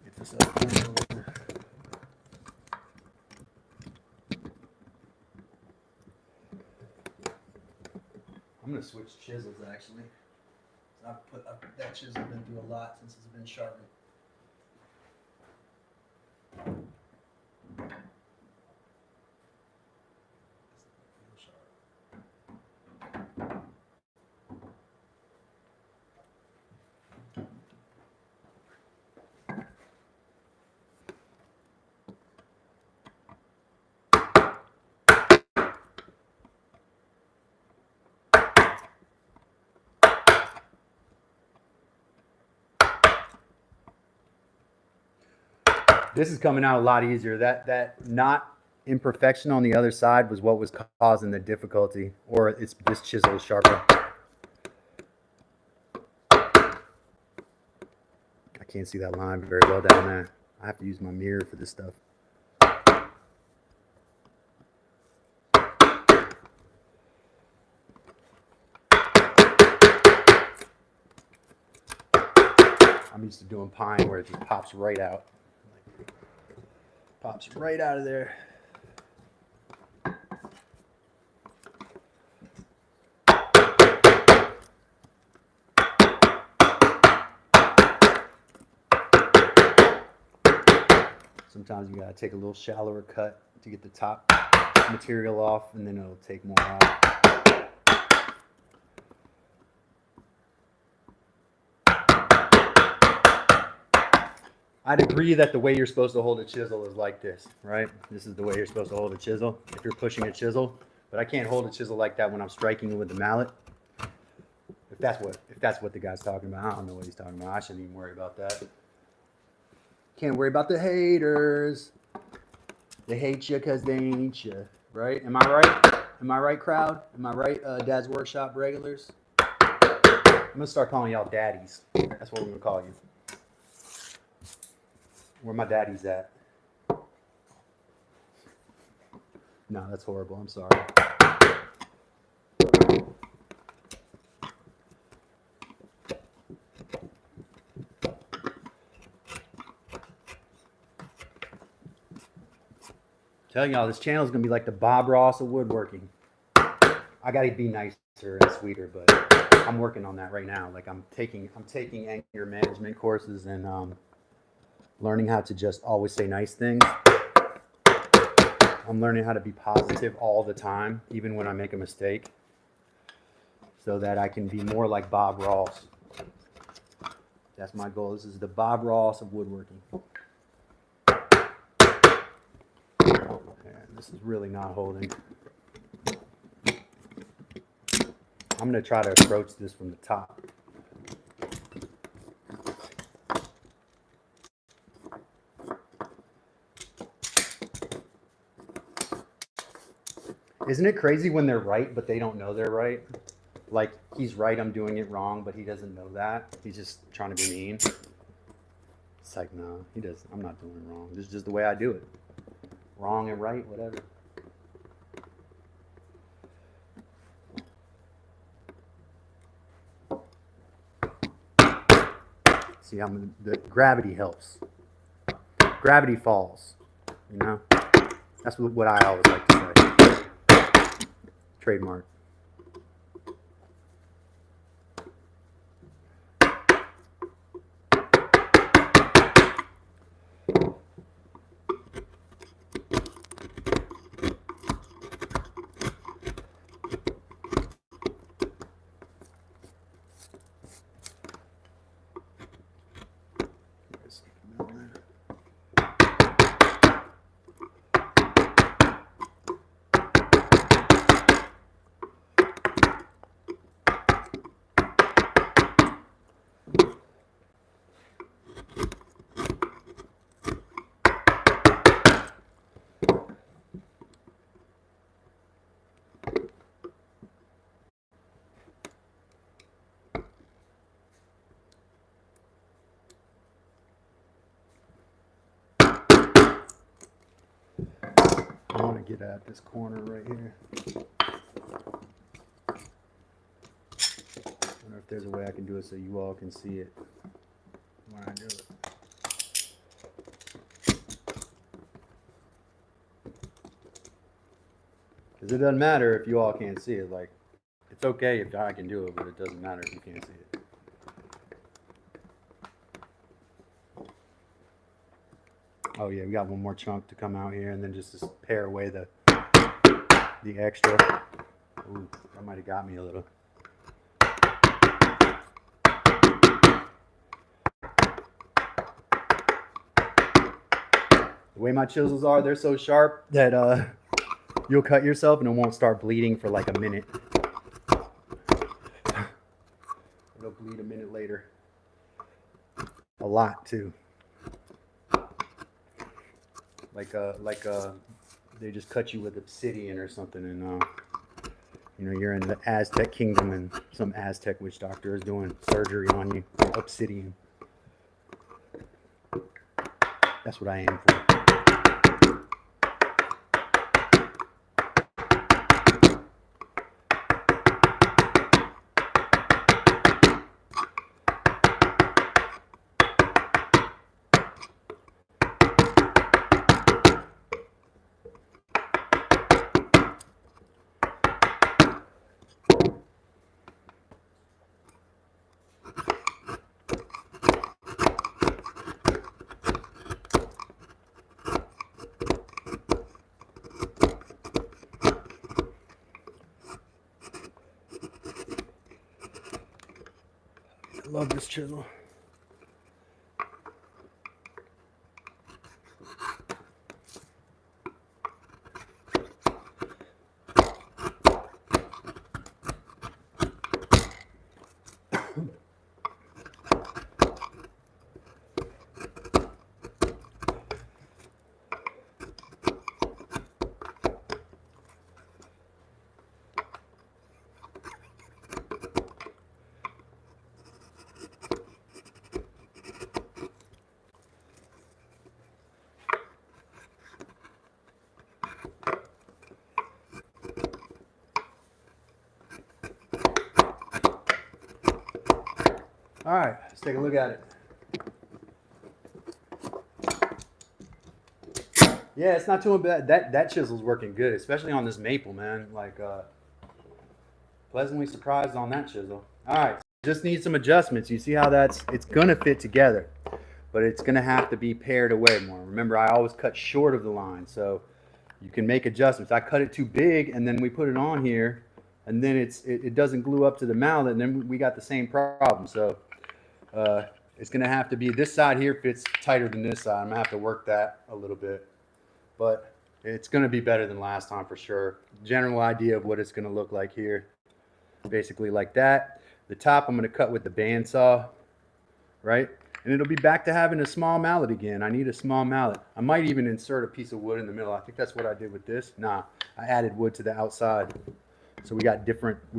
Get this up. I'm gonna switch chisels actually. I've put that chisel been through a lot since it's been sharpened. This is coming out a lot easier. That not imperfection on the other side was what was causing the difficulty, or it's this chisel is sharper. I can't see that line very well down there. I have to use my mirror for this stuff. I'm used to doing pine where it just pops right out. Pops right out of there. Sometimes you gotta take a little shallower cut to get the top material off, and then it'll take more off. I'd agree that the way you're supposed to hold a chisel is like this, right? This is the way you're supposed to hold a chisel if you're pushing a chisel. But I can't hold a chisel like that when I'm striking with the mallet. If that's what the guy's talking about, I don't know what he's talking about. I shouldn't even worry about that. Can't worry about the haters. They hate you because they ain't you, right? Am I right? Am I right, crowd? Am I right, Dad's Workshop regulars? I'm gonna start calling y'all daddies. That's what we're gonna call you. Where my daddy's at. No, that's horrible. I'm sorry. Telling y'all, this channel is gonna be like the Bob Ross of woodworking. I gotta be nicer and sweeter, but I'm working on that right now. Like I'm taking anger management courses and learning how to just always say nice things. I'm learning how to be positive all the time, even when I make a mistake, so that I can be more like Bob Ross. That's my goal. This is the Bob Ross of woodworking. And this is really not holding. I'm going to try to approach this from the top. Isn't it crazy when they're right, but they don't know they're right? Like, he's right, I'm doing it wrong, but he doesn't know that. He's just trying to be mean. It's like, no, he doesn't. I'm not doing it wrong. This is just the way I do it. Wrong and right, whatever. See, the gravity helps. Gravity falls, you know? That's what I always like to say. Trademark. I want to get at this corner right here. I wonder if there's a way I can do it so you all can see it when I do it. Because it doesn't matter if you all can't see it. Like, it's okay if I can do it, but it doesn't matter if you can't see it. Oh yeah, we got one more chunk to come out here, and then just to pare away the extra. Ooh, that might have got me a little. The way my chisels are, they're so sharp that you'll cut yourself and it won't start bleeding for like a minute. It'll bleed a minute later. A lot too. they just cut you with obsidian or something, and you know, you're in the Aztec kingdom and some Aztec witch doctor is doing surgery on you with obsidian. That's what I aim for. I love this chisel. All right, let's take a look at it. Yeah, it's not too bad. That chisel's working good, especially on this maple, man. Like, pleasantly surprised on that chisel. All right, just need some adjustments. You see how it's gonna fit together, but it's gonna have to be pared away more. Remember, I always cut short of the line, so you can make adjustments. I cut it too big, and then we put it on here, and then it doesn't glue up to the mallet, and then we got the same problem. So it's gonna have to be, this side here fits tighter than this side. I'm gonna have to work that a little bit, but it's gonna be better than last time for sure. General idea of what it's gonna look like here, basically like that. The top I'm gonna cut with the bandsaw, right? And it'll be back to having a small mallet again. I need a small mallet. I might even insert a piece of wood in the middle. I think that's what I did with this. Nah, I added wood to the outside. So we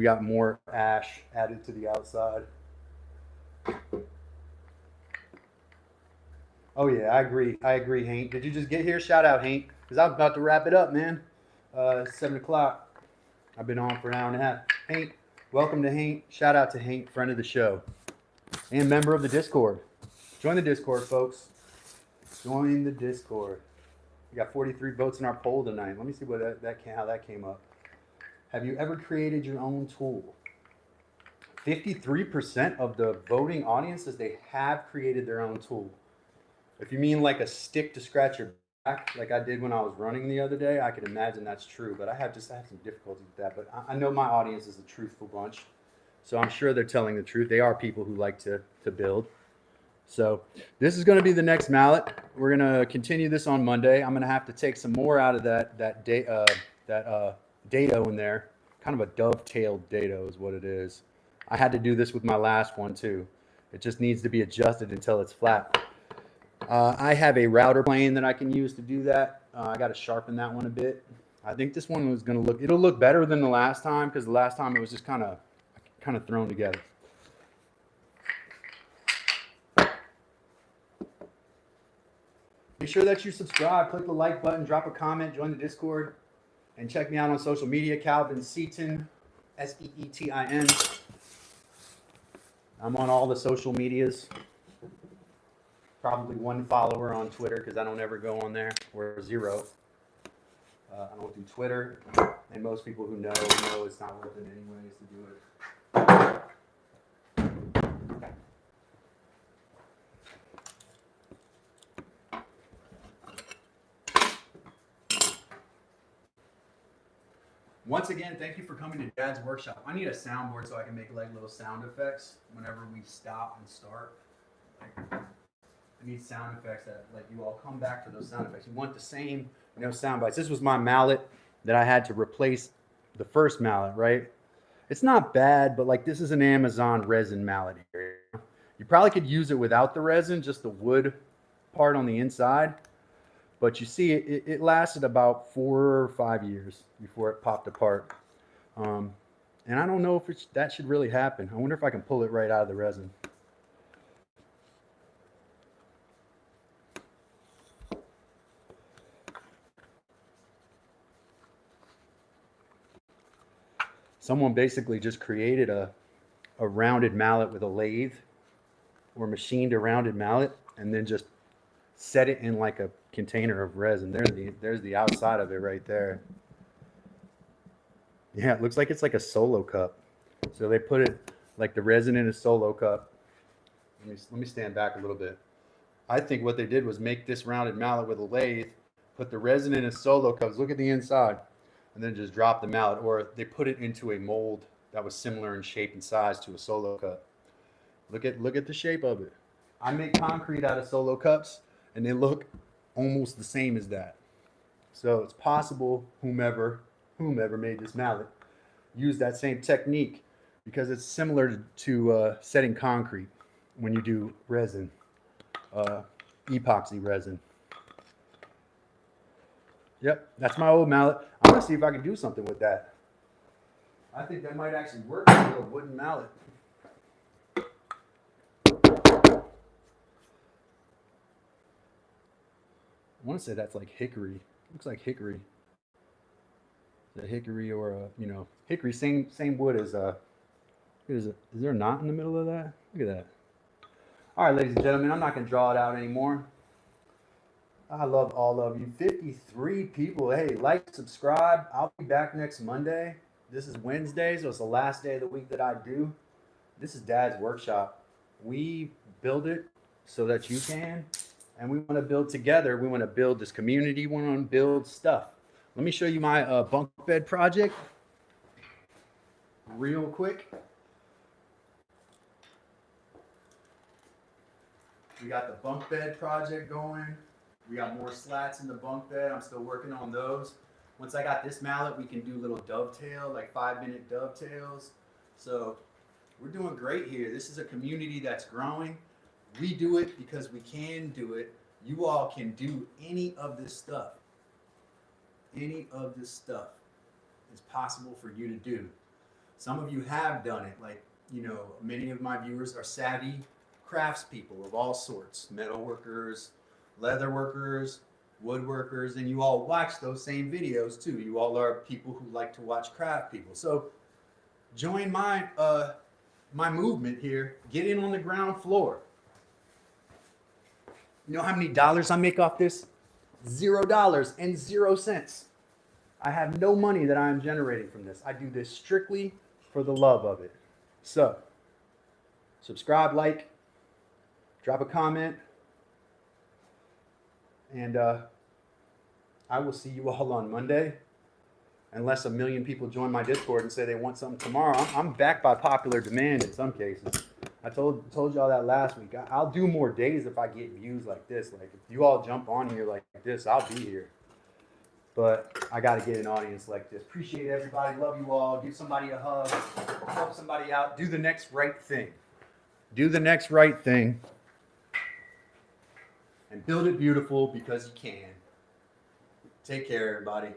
got more ash added to the outside. Oh yeah, I agree, Hank. Did you just get here? Shout out, Hank, because I'm about to wrap it up, man. 7 o'clock. I've been on for an hour and a half. Hank, welcome to Hank. Shout out to Hank, friend of the show, and member of the Discord. Join the Discord, folks. Join the Discord. We got 43 votes in our poll tonight. Let me see what how that came up. Have you ever created your own tool? 53% of the voting audience says they have created their own tool. If you mean like a stick to scratch your back, like I did when I was running the other day, I could imagine that's true. But I have some difficulty with that. But I know my audience is a truthful bunch, so I'm sure they're telling the truth. They are people who like to build. So this is going to be the next mallet. We're going to continue this on Monday. I'm going to have to take some more out of that dado in there. Kind of a dovetailed dado is what it is. I had to do this with my last one too. It just needs to be adjusted until it's flat. I have a router plane that I can use to do that. I got to sharpen that one a bit. I think this one was going to it'll look better than the last time, because the last time it was just kind of thrown together. Make sure that you subscribe, click the like button, drop a comment, join the Discord, and check me out on social media, Calvin Seaton, Seetin. I'm on all the social medias. Probably 1 follower on Twitter, because I don't ever go on there, or 0. I don't do Twitter, and most people who know it's not worth it anyways to do it. Once again, thank you for coming to Dad's Workshop. I need a soundboard so I can make like little sound effects whenever we stop and start. I need sound effects that you all come back for those sound effects. You want the same, sound bites. This was my mallet that I had to replace the first mallet, right? It's not bad, but this is an Amazon resin mallet here. You probably could use it without the resin, just the wood part on the inside. But you see, it lasted about 4 or 5 years before it popped apart. Um, and I don't know if that should really happen. I wonder if I can pull it right out of the resin. Someone basically just created a rounded mallet with a lathe, or machined a rounded mallet and then just set it in like a container of resin. There's the outside of it right there. Yeah, it looks like it's like a solo cup. So they put it like the resin in a solo cup. Let me stand back a little bit. I think what they did was make this rounded mallet with a lathe, put the resin in a solo cup. Look at the inside, and then just drop the mallet. Or they put it into a mold that was similar in shape and size to a solo cup. Look at the shape of it. I make concrete out of solo cups, and they look almost the same as that. So it's possible whomever made this mallet used that same technique, because it's similar to setting concrete when you do resin, epoxy resin. Yep, that's my old mallet. I'm gonna see if I can do something with that. I think that might actually work with a little wooden mallet. I want to say that's like hickory. Looks like hickory. The hickory, or hickory, same wood as is there a knot in the middle of that? Look at that. All right, ladies and gentlemen, I'm not gonna draw it out anymore. I love all of you. 53 people. Hey, like, subscribe. I'll be back next Monday. This is Wednesday, so it's the last day of the week that I do. This is Dad's workshop. We build it so that you can, and we want to build together. We want to build this community. We want to build stuff. Let me show you my bunk bed project real quick. We got the bunk bed project going. We got more slats in the bunk bed. I'm still working on those. Once I got this mallet, we can do little dovetail, like 5-minute dovetails. So we're doing great here. This is a community that's growing. We do it because we can do it. You all can do any of this stuff. Any of this stuff is possible for you to do. Some of you have done it. Like, many of my viewers are savvy craftspeople of all sorts, metal workers, leather workers, woodworkers, and you all watch those same videos too. You all are people who like to watch craft people. So join my my movement here. Get in on the ground floor. You know how many dollars I make off this? $0 and 0 cents. I have no money that I am generating from this. I do this strictly for the love of it. So subscribe, like, drop a comment, and I will see you all on Monday. Unless a million people join my Discord and say they want something tomorrow. I'm back by popular demand in some cases. I told y'all that last week. I'll do more days if I get views like this. Like, if you all jump on here like this, I'll be here. But I got to get an audience like this. Appreciate everybody. Love you all. Give somebody a hug. Help somebody out. Do the next right thing. Do the next right thing. And build it beautiful, because you can. Take care, everybody.